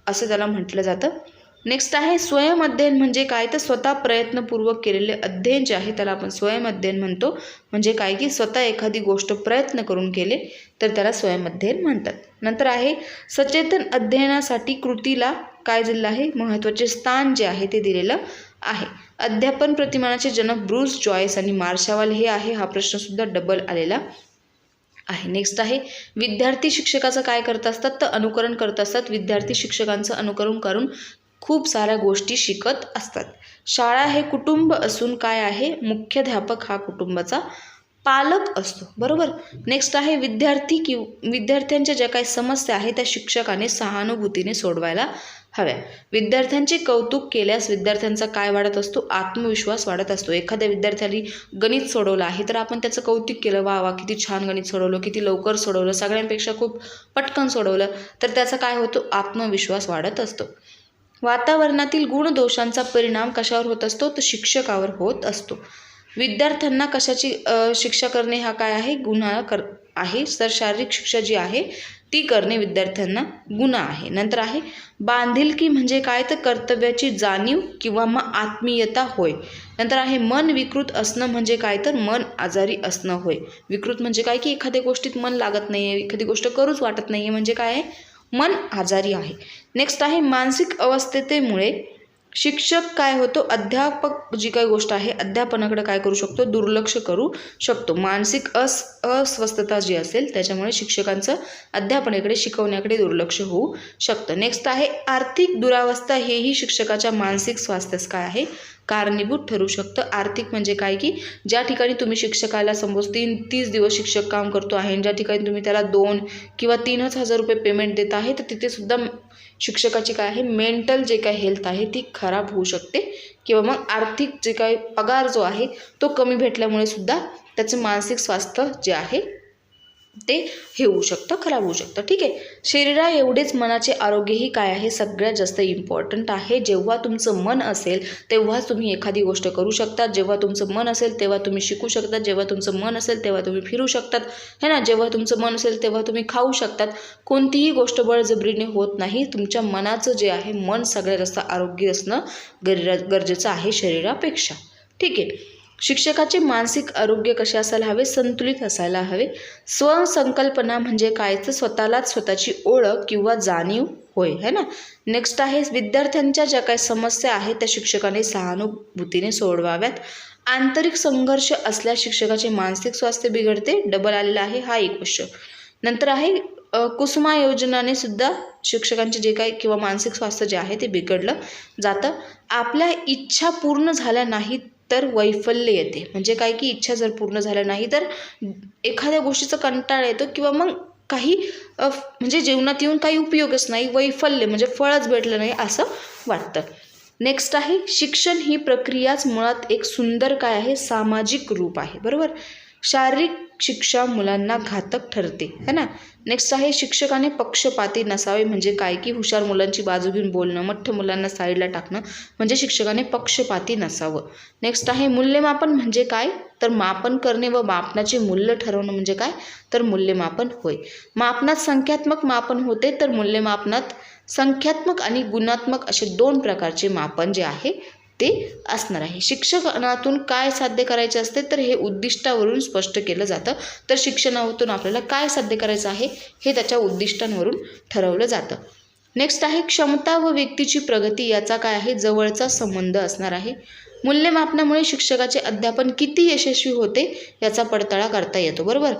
असं त्याला म्हटलं जातं. नेक्स्ट आहे, स्वयं अध्ययन म्हणजे काय, तर स्वतः प्रयत्नपूर्वक केलेले अध्ययन जे आहे त्याला आपण स्वयं अध्ययन म्हणतो. म्हणजे काय की स्वतः एखादी गोष्ट प्रयत्न करून केले तर त्याला स्वयं अध्ययन म्हणतात. नंतर आहे, सचेतन अध्ययनासाठी कृतीला काय दिलेलं आहे, महत्त्वाचे स्थान जे आहे ते दिलेलं आहे. अध्यापन प्रतिमानाचे जनक ब्रूस जॉयस आणि मार्शावाल हे आहे. हा प्रश्नसुद्धा डबल आलेला आहे. नेक्स्ट आहे, विद्यार्थी शिक्षकाचं काय करत असतात, तर अनुकरण करत असतात. विद्यार्थी शिक्षकांचं अनुकरण करून खूप साऱ्या गोष्टी शिकत असतात. शाळा हे कुटुंब असून काय आहे, मुख्याध्यापक हा कुटुंबाचा पालक असतो. बरोबर. नेक्स्ट आहे, विद्यार्थ्यांच्या ज्या काही समस्या आहेत त्या शिक्षकाने सहानुभूतीने सोडवायला हव्या. विद्यार्थ्यांचे कौतुक केल्यास विद्यार्थ्यांचा काय वाढत असतो, आत्मविश्वास वाढत असतो. एखाद्या विद्यार्थ्याने गणित सोडवलं आहे तर आपण त्याचं कौतुक केलं, वा वा किती छान गणित सोडवलं, किती लवकर सोडवलं, सगळ्यांपेक्षा खूप पटकन सोडवलं, तर त्याचा काय होतो, आत्मविश्वास वाढत असतो. वातावरणातील गुणदोषांचा परिणाम कशावर होत असतो, तर शिक्षकावर होत असतो. विद्यार्थ्यांना कशाची शिक्षा करणे हा काय आहे, गुन्हा आहे. तर शारीरिक शिक्षा जी आहे ती करणे विद्यार्थ्यांना गुन्हा आहे. नंतर आहे, बांधिलकी म्हणजे काय, तर कर्तव्याची जाणीव किंवा मग आत्मीयता होय. नंतर आहे, मन विकृत असणं म्हणजे काय, तर मन आजारी असणं होय. विकृत म्हणजे काय की एखाद्या गोष्टीत मन लागत नाही आहे, एखादी गोष्ट करूच वाटत नाही आहे, म्हणजे काय आहे, मन आजारी आहे. नेक्स्ट आहे, मानसिक अवस्थेमुळे शिक्षक काय होतो, अध्यापक जी काही गोष्ट आहे अध्यापनाकडे काय करू शकतो, दुर्लक्ष करू शकतो. मानसिक अस्वस्थता जी असेल त्याच्यामुळे शिक्षकांचं अध्यापनाकडे शिकवण्याकडे दुर्लक्ष होऊ शकतं. नेक्स्ट आहे, आर्थिक दुरावस्था हेही शिक्षकाच्या मानसिक स्वास्थ्यास काय आहे, कारणीभूत ठरू शकतं. आर्थिक म्हणजे काय की ज्या ठिकाणी तुम्ही शिक्षकाला समज 30 दिवस शिक्षक काम करतो आहे आणि ज्या ठिकाणी तुम्ही त्याला 2 किंवा 3,000 रुपये पेमेंट देत आहे तर तिथे सुद्धा शिक्षकाची काय आहे, मेंटल जे काही हेल्थ आहे ती खराब होऊ शकते किंवा मग आर्थिक जे काही पगार जो आहे तो कमी भेटल्यामुळे सुद्धा त्याचं मानसिक स्वास्थ्य जे आहे ते हे होऊ शकतं, खराब होऊ शकतं. ठीक आहे. शरीरा एवढेच मनाचे आरोग्यही काय आहे, सगळ्यात जास्त इम्पॉर्टंट आहे. जेव्हा तुमचं मन असेल तेव्हाच तुम्ही एखादी गोष्ट करू शकता. जेव्हा तुमचं मन असेल तेव्हा तुम्ही शिकू शकता. जेव्हा तुमचं मन असेल तेव्हा तुम्ही फिरू शकतात, है ना. जेव्हा तुमचं मन असेल तेव्हा तुम्ही खाऊ शकतात. कोणतीही गोष्ट बळजबरीने होत नाही. तुमच्या मनाचं जे आहे, मन सगळ्यात जास्त आरोग्य असणं गरजेचं आहे शरीरापेक्षा. ठीक आहे. शिक्षकाचे मानसिक आरोग्य कसे असायला हवे? संतुलित असायला हवे. स्वसंकल्पना म्हणजे काय? तर स्वतःलाच स्वतःची ओळख किंवा जाणीव होय, है ना. नेक्स्ट आहे विद्यार्थ्यांच्या ज्या काही समस्या आहेत त्या शिक्षकाने सहानुभूतीने सोडवाव्यात. आंतरिक संघर्ष असल्यास शिक्षकाचे मानसिक स्वास्थ्य बिघडते. डबल आलेला आहे हा एक क्वेश्चन. नंतर आहे कुसुमा योजनाने सुद्धा शिक्षकांचे जे काही किंवा मानसिक स्वास्थ्य जे आहे ते बिघडलं जातं. आपल्या इच्छा पूर्ण झाल्या नाहीत तर वैफल्य येते. म्हणजे काय की इच्छा जर पूर्ण झाल्या नाही तर एखाद्या गोष्टीचा कंटाळा येतो किंवा मग काही म्हणजे जीवनात येऊन काही उपयोगच नाही, वैफल्य म्हणजे फळच भेटलं नाही असं वाटतं. नेक्स्ट आहे शिक्षण ही प्रक्रियाच मुळात एक सुंदर काय आहे? सामाजिक रूप आहे. बरोबर. शारीरिक शिक्षा मुलांना घातक ठरते, है ना. नेक्स्ट आहे शिक्षकाने पक्षपाती नसावे. म्हणजे काय की हुशार मुलांची बाजू घेऊन बोलणं, मठ्ठ मुलांना साईडला टाकणं म्हणजे शिक्षकाने पक्षपाती नसावं. नेक्स्ट आहे मूल्यमापन म्हणजे काय? तर मापन करणे व मापनाचे मूल्य ठरवणं म्हणजे काय? तर मूल्यमापन होय. मापनात संख्यात्मक मापन होते तर मूल्यमापनात संख्यात्मक आणि गुणात्मक असे 2 प्रकारचे मापन जे आहे ते असणार आहे. शिक्षणातून काय साध्य करायचे असते? तर हे उद्दिष्टावरून स्पष्ट केलं जातं. तर शिक्षणातून आपल्याला काय साध्य करायचं आहे हे त्याच्या उद्दिष्टांवरून ठरवलं जातं. नेक्स्ट आहे क्षमता व व्यक्तीची प्रगती याचा काय आहे? जवळचा संबंध असणार आहे. मूल्यमापनामुळे शिक्षकाचे अध्यापन किती यशस्वी होते याचा पडताळा करता येतो. बरोबर.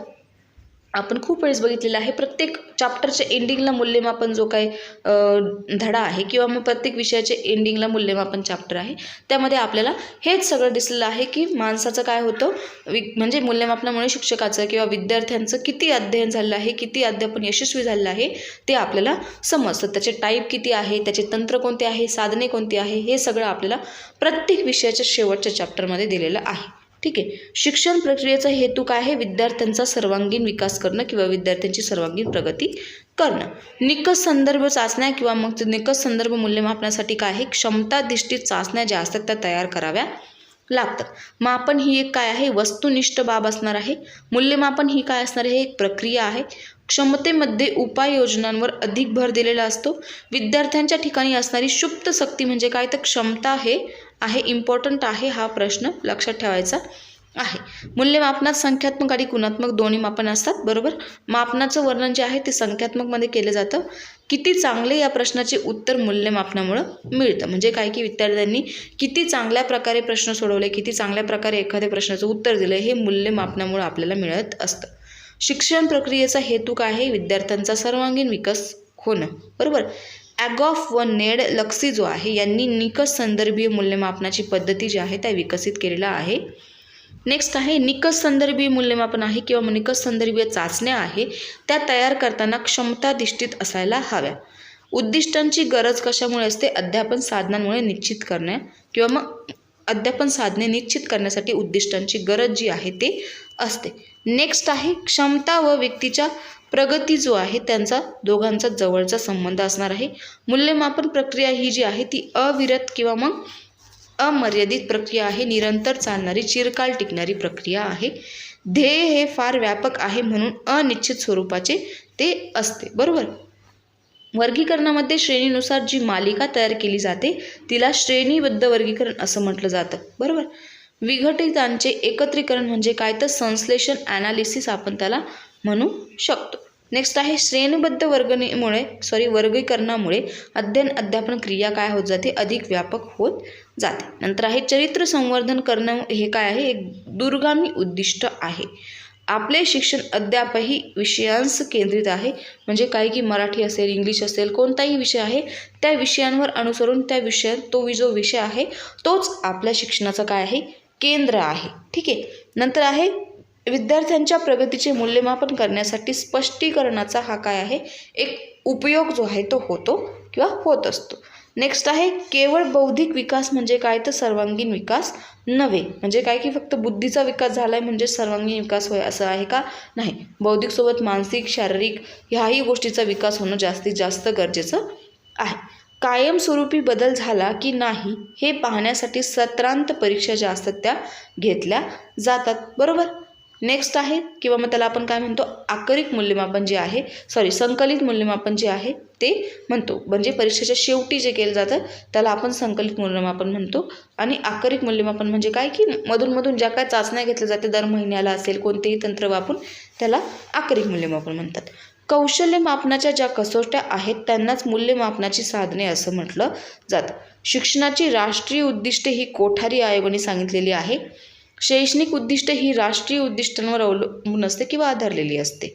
आपण खूप वेळेस बघितलेलं आहे प्रत्येक चॅप्टरच्या एंडिंगला मूल्यमापन जो काही धडा आहे किंवा मग प्रत्येक विषयाचे एंडिंगला मूल्यमापन चॅप्टर आहे त्यामध्ये आपल्याला हेच सगळं दिसलेलं आहे की माणसाचं काय होतं म्हणजे मूल्यमापनामुळे शिक्षकाचं किंवा विद्यार्थ्यांचं किती अध्ययन झालं आहे, किती अध्यापन यशस्वी झालं आहे ते आपल्याला समजतं. त्याचे टाईप किती आहे, त्याचे तंत्र कोणते आहे, साधने कोणती आहे, हे सगळं आपल्याला प्रत्येक विषयाच्या शेवटच्या चॅप्टरमध्ये दिलेलं आहे. ठीक आहे. शिक्षण प्रक्रियेचा हेतू काय आहे? विद्यार्थ्यांचा सर्वांगीण विकास करणं किंवा विद्यार्थ्यांची सर्वांगीण प्रगती करणं. निकष संदर्भ चाचण्या किंवा मग निकष संदर्भ मूल्यमापनासाठी काय आहे? क्षमताधिष्ठित चाचण्या ज्या असतात त्या तयार कराव्या लागतात. मापन ही एक काय आहे? वस्तुनिष्ठ बाब असणार आहे. मूल्यमापन ही काय असणार आहे? एक प्रक्रिया आहे. क्षमतेमध्ये उपाययोजनांवर अधिक भर दिलेला असतो. विद्यार्थ्यांच्या ठिकाणी असणारी सुप्त शक्ती म्हणजे काय? तर क्षमता हे आहे इम्पॉर्टंट आहे. हा प्रश्न लक्षात ठेवायचा आहे. मूल्यमापनात संख्यात्मक आणि गुणात्मक दोन्ही मापन असतात. बरोबर. मापनाचं वर्णन जे आहे ते संख्यात्मकमध्ये केलं जातं. किती चांगले या प्रश्नाचे उत्तर मूल्यमापनामुळं मिळतं. म्हणजे काय की विद्यार्थ्यांनी किती चांगल्या प्रकारे प्रश्न सोडवले, किती चांगल्या प्रकारे एखाद्या प्रश्नाचं उत्तर दिलं हे मूल्यमापनामुळं आपल्याला मिळत असतं. शिक्षण प्रक्रियेचा हेतू काय आहे? विद्यार्थ्यांचा सर्वांगीण विकास होणं. बरोबर. ॲगॉफ व नेड लक्सी जो आहे यांनी निकष संदर्भीय मूल्यमापनाची पद्धती जी आहे त्या विकसित केलेला आहे. नेक्स्ट आहे निकष संदर्भीय मूल्यमापन आहे किंवा निकष संदर्भीय चाचण्या आहे त्या तयार करताना क्षमताधिष्ठित असायला हव्या. उद्दिष्टांची गरज कशामुळे असते? अध्यापन साधनांमुळे निश्चित करण्या किंवा मग अध्यापन साधने निश्चित करण्यासाठी उद्दिष्टांची गरज जी आहे ते असते. नेक्स्ट आहे क्षमता व व्यक्तीच्या प्रगती जो आहे त्यांचा दोघांचा जवळचा संबंध असणार आहे. मूल्यमापन प्रक्रिया ही जी आहे ती अविरत किंवा मग अमर्यादित प्रक्रिया आहे. निरंतर चालणारी चिरकाल टिकणारी प्रक्रिया आहे. ध्येय हे फार व्यापक आहे म्हणून अनिश्चित स्वरूपाचे ते असते. बरोबर. वर्गीकरणामध्ये श्रेणीनुसार जी मालिका तयार केली जाते तिला श्रेणीबद्ध वर्गीकरण असं म्हटलं जातं. बरोबर. विघटितांचे एकत्रीकरण म्हणजे काय? तर संश्लेषण ॲनालिसिस आपण त्याला म्हणू शकतो. नेक्स्ट आहे श्रेणीबद्ध वर्गीकरणामुळे अध्ययन अध्यापन क्रिया काय होत जाते? अधिक व्यापक होत जाते. नंतर आहे चरित्र संवर्धन करणं. हे काय आहे? एक दूरगामी उद्दिष्ट आहे. आपले शिक्षण अद्यापही विषयांस केंद्रित आहे. म्हणजे काय की मराठी असेल, इंग्लिश असेल, कोणताही विषय आहे त्या विषयांवर अनुसरून त्या विषयात तो जो विषय आहे तोच आपल्या शिक्षणाचं काय आहे? केंद्र आहे. ठीक आहे. नंतर आहे विद्यार्थ्यांच्या प्रगतीचे मूल्यमापन करण्यासाठी स्पष्टीकरणाचा हा काय आहे? एक उपयोग जो आहे तो होतो किंवा होत असतो. नेक्स्ट आहे केवळ बौद्धिक विकास म्हणजे काय? तर सर्वांगीण विकास नव्हे. म्हणजे काय की फक्त बुद्धीचा विकास झाला आहे म्हणजे सर्वांगीण विकास होय असं आहे का? नाही. बौद्धिकसोबत मानसिक, शारीरिक ह्याही गोष्टीचा विकास होणं जास्तीत जास्त गरजेचं आहे. कायमस्वरूपी बदल झाला की नाही हे पाहण्यासाठी सत्रांत परीक्षा ज्या असतात त्या घेतल्या जातात. बरोबर. नेक्स्ट आहे किंवा मग त्याला आपण काय म्हणतो आकरिक मूल्यमापन जे आहे संकलित मूल्यमापन जे आहे ते म्हणतो. म्हणजे परीक्षेच्या शेवटी जे केलं जातं त्याला आपण संकलित मूल्यमापन म्हणतो. आणि आकरिक मूल्यमापन म्हणजे काय की मधून ज्या काय चाचण्या घेतल्या जाते दर महिन्याला असेल कोणतेही तंत्र वापरून त्याला आकरिक मूल्यमापन म्हणतात. कौशल्य मापनाच्या ज्या कसोट्या आहेत त्यांनाच मूल्यमापनाची साधने असं म्हटलं जातं. शिक्षणाची राष्ट्रीय उद्दिष्टे ही कोठारी आयोगाने सांगितलेली आहे. शैक्षणिक उद्दिष्ट ही राष्ट्रीय उद्दिष्टांवर अवलंबून असते किंवा आधारलेली असते.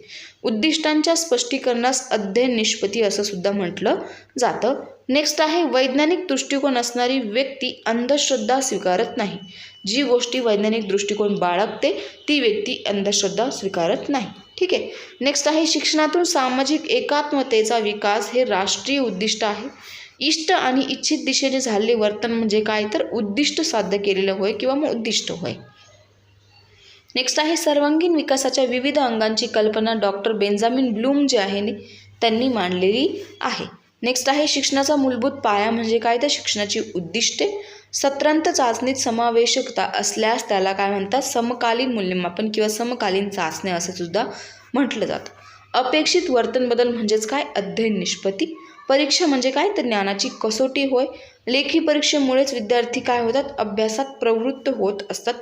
उद्दिष्टांच्या स्पष्टीकरणास अध्ययन निष्पत्ती असं सुद्धा म्हटलं जातं. नेक्स्ट आहे वैज्ञानिक दृष्टिकोन असणारी व्यक्ती अंधश्रद्धा स्वीकारत नाही. जी गोष्टी वैज्ञानिक दृष्टिकोन बाळगते ती व्यक्ती अंधश्रद्धा स्वीकारत नाही. ठीक आहे. नेक्स्ट आहे शिक्षणातून सामाजिक एकात्मतेचा विकास हे राष्ट्रीय उद्दिष्ट आहे. इष्ट आणि इच्छित दिशेने झालेले वर्तन म्हणजे काय तर उद्दिष्ट साध्य केलेलं होय किंवा मग उद्दिष्ट होय. नेक्स्ट आहे सर्वांगीण विकासाच्या विविध अंगांची कल्पना डॉक्टर बेंजामिन ब्लूम जे आहे त्यांनी मांडलेली आहे. नेक्स्ट आहे शिक्षणाचा मूलभूत पाया म्हणजे काय तर शिक्षणाची उद्दिष्टे. सत्रांत चाचणीत समावेशकता असल्यास त्याला काय म्हणतात समकालीन मूल्यमापन किंवा समकालीन चाचण्या असं सुद्धा म्हटलं जातं. अपेक्षित वर्तन बदल म्हणजेच काय अध्ययन निष्पत्ती. परीक्षा म्हणजे काय तर ज्ञानाची कसोटी होय. लेखी परीक्षेमुळेच विद्यार्थी काय होतात अभ्यासात प्रवृत्त होत असतात.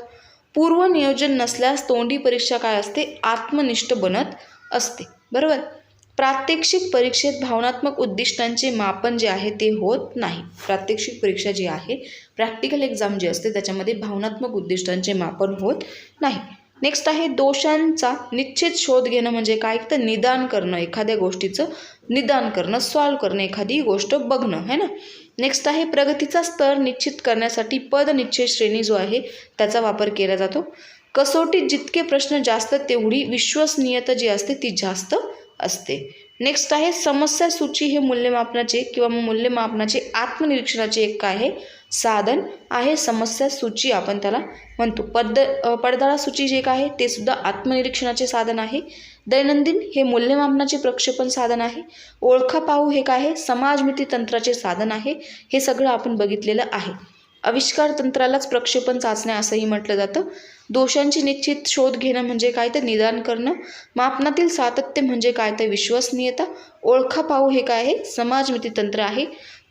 पूर्व नियोजन नसल्यास तोंडी परीक्षा काय असते आत्मनिष्ठ बनत असते. बरोबर. प्रात्यक्षिक परीक्षेत भावनात्मक उद्दिष्टांचे मापन जे आहे ते होत नाही. प्रात्यक्षिक परीक्षा जी आहे प्रॅक्टिकल एक्झाम जी असते त्याच्यामध्ये भावनात्मक उद्दिष्टांचे मापन होत नाही. नेक्स्ट आहे दोषांचा निश्चित शोध घेणं म्हणजे काय तर निदान करणं. एखाद्या गोष्टीचं निदान करणं सॉल्व करणं एखादी गोष्ट बघणं है ना. नेक्स्ट आहे प्रगतीचा स्तर निश्चित करण्यासाठी पद निश्चय श्रेणी जो आहे त्याचा वापर केला जातो. कसोटीत जितके प्रश्न जास्त तेवढी विश्वसनीयता जी असते ती जास्त असते. नेक्स्ट आहे समस्या सूची हे मूल्यमापनाचे किंवा मूल्यमापनाचे आत्मनिरीक्षणाचे एक काय आहे साधन आहे. समस्या सूची आपण त्याला म्हणतो. पडताळा सूची जे काय आहे ते सुद्धा आत्मनिरीक्षणाचे साधन आहे. दैनंदिन हे मूल्यमापनाचे प्रक्षेपण साधन आहे. ओळखा पाहू हे काय आहे समाजमिती तंत्राचे साधन आहे. हे सगळं आपण बघितलेलं आहे. आविष्कार तंत्रालाच प्रक्षेपण चाचण्या असंही म्हटलं जातं. दोषांची निश्चित शोध घेणं म्हणजे काय तर निदान करणं. मापनातील सातत्य म्हणजे काय तर विश्वसनीयता. ओळखा पाहू हे काय आहे समाजमिती तंत्र आहे.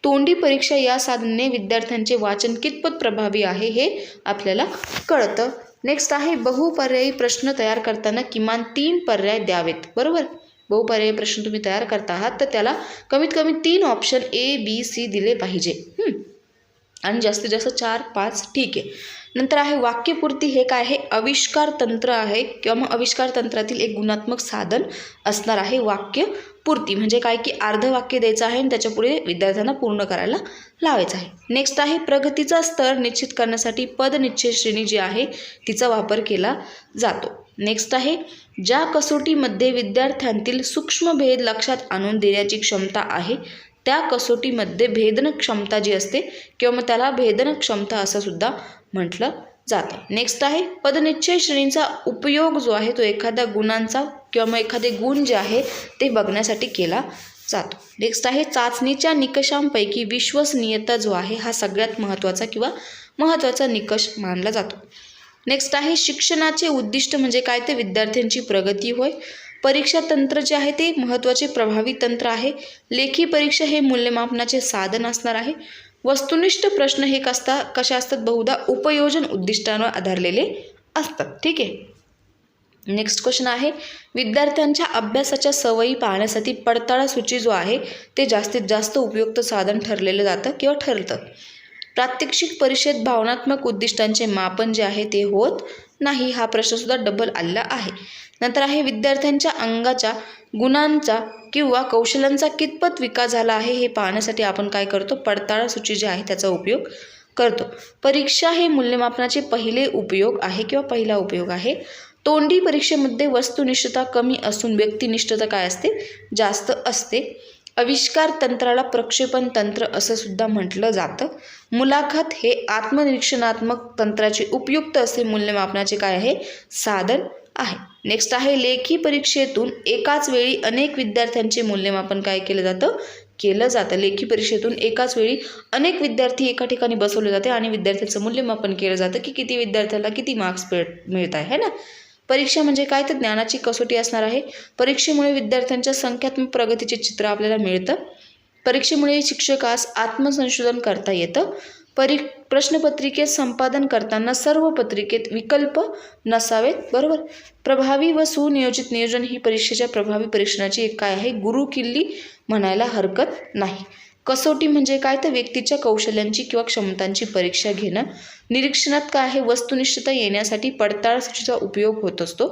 तोंडी परीक्षा या साधनाने विद्यार्थ्यांचे वाचन कितपत प्रभावी आहे हे आपल्याला कळतं. नेक्स्ट आहे बहुपर्यायी प्रश्न तयार करताना किमान 3 पर्याय द्यावेत. बरोबर. बहुपर्यायी प्रश्न तुम्ही तयार करता आहात तर त्याला कमीत कमी 3 ऑप्शन ABC दिले पाहिजे. आणि जास्तीत जास्त 4-5 ठीक आहे. नंतर आहे वाक्यपूर्ती हे काय आहे आविष्कार तंत्र आहे किंवा मग आविष्कार तंत्रातील एक गुणात्मक साधन असणार आहे. वाक्यपूर्ती म्हणजे काय की अर्ध वाक्य द्यायचं आहे आणि त्याच्यापुढे विद्यार्थ्यांना पूर्ण करायला लावायचं आहे. नेक्स्ट आहे प्रगतीचा स्तर निश्चित करण्यासाठी पद निश्चय श्रेणी जी आहे तिचा वापर केला जातो. नेक्स्ट आहे ज्या कसोटीमध्ये विद्यार्थ्यांतील सूक्ष्म भेद लक्षात आणून देण्याची क्षमता आहे त्या कसोटीमध्ये भेदन क्षमता जी असते किंवा मग त्याला भेदन क्षमता असं सुद्धा म्हटलं जातं. नेक्स्ट आहे पदनिश्चय श्रेणीचा उपयोग जो आहे तो एखाद्या गुणांचा किंवा मग एखादे गुण जे आहे ते बघण्यासाठी केला जातो. नेक्स्ट आहे चाचणीच्या निकषांपैकी विश्वसनीयता जो आहे हा सगळ्यात महत्त्वाचा निकष मानला जातो. नेक्स्ट आहे शिक्षणाचे उद्दिष्ट म्हणजे काय ते विद्यार्थ्यांची प्रगती होय. परीक्षा तंत्र जे आहे ते महत्त्वाचे प्रभावी तंत्र आहे. लेखी परीक्षा हे मूल्यमापनाचे साधन असणार आहे. वस्तुनिष्ठ प्रश्न हे कशा असतात बहुधा उपयोजन उद्दिष्टांवर आधारलेले असतात. ठीक आहे. नेक्स्ट क्वेश्चन आहे विद्यार्थ्यांच्या अभ्यासाच्या सवयी पाहण्यासाठी पडताळा सूची जो आहे ते जास्तीत जास्त उपयुक्त साधन ठरलेलं जातं किंवा ठरतं. प्रात्यक्षिक परीक्षेत भावनात्मक उद्दिष्टांचे मापन जे आहे ते होत नाही. हा प्रश्नसुद्धा डबल आलेला आहे. नंतर आहे विद्यार्थ्यांच्या अंगाच्या गुणांचा किंवा कौशल्यांचा कितपत विकास झाला आहे हे पाहण्यासाठी आपण काय करतो पडताळा सूची जी आहे त्याचा उपयोग करतो. परीक्षा हे मूल्यमापनाचे पहिले उपयोग आहे किंवा पहिला उपयोग आहे. तोंडी परीक्षेमध्ये वस्तुनिष्ठता कमी असून व्यक्तिनिष्ठता काय असते जास्त असते. आविष्कार तंत्राला प्रक्षेपण तंत्र असं सुद्धा म्हटलं जातं. मुलाखत हे आत्मनिरीक्षणात्मक तंत्राचे उपयुक्त असे मूल्यमापनाचे काय आहे साधन आहे. नेक्स्ट आहे लेखी परीक्षेतून एकाच वेळी अनेक विद्यार्थ्यांचे मूल्यमापन काय केलं जातं. लेखी परीक्षेतून एकाच वेळी अनेक विद्यार्थी एका ठिकाणी बसवले जाते आणि विद्यार्थ्यांचं मूल्यमापन केलं जातं की किती विद्यार्थ्याला किती मार्क्स मिळत आहे ना. परीक्षा म्हणजे काय तर ज्ञानाची कसोटी असणार आहे. परीक्षेमुळे विद्यार्थ्यांच्या संख्यात्मक प्रगतीचे चित्र आपल्याला मिळतं. परीक्षेमुळे शिक्षकास आत्मसंशोधन करता येतं. प्रश्नपत्रिकेत संपादन करताना सर्व पत्रिकेत विकल्प नसावेत. बरोबर. प्रभावी व सुनियोजित नियोजन ही परीक्षेच्या प्रभावी परीक्षणाची एक काय आहे, गुरुकिल्ली म्हणायला हरकत नाही. कसोटी म्हणजे काय तर व्यक्तीच्या कौशल्यांची किंवा क्षमतांची परीक्षा घेणं. निरीक्षणात काय आहे, वस्तुनिष्ठता येण्यासाठी पडताळ सूचीचा उपयोग होत असतो.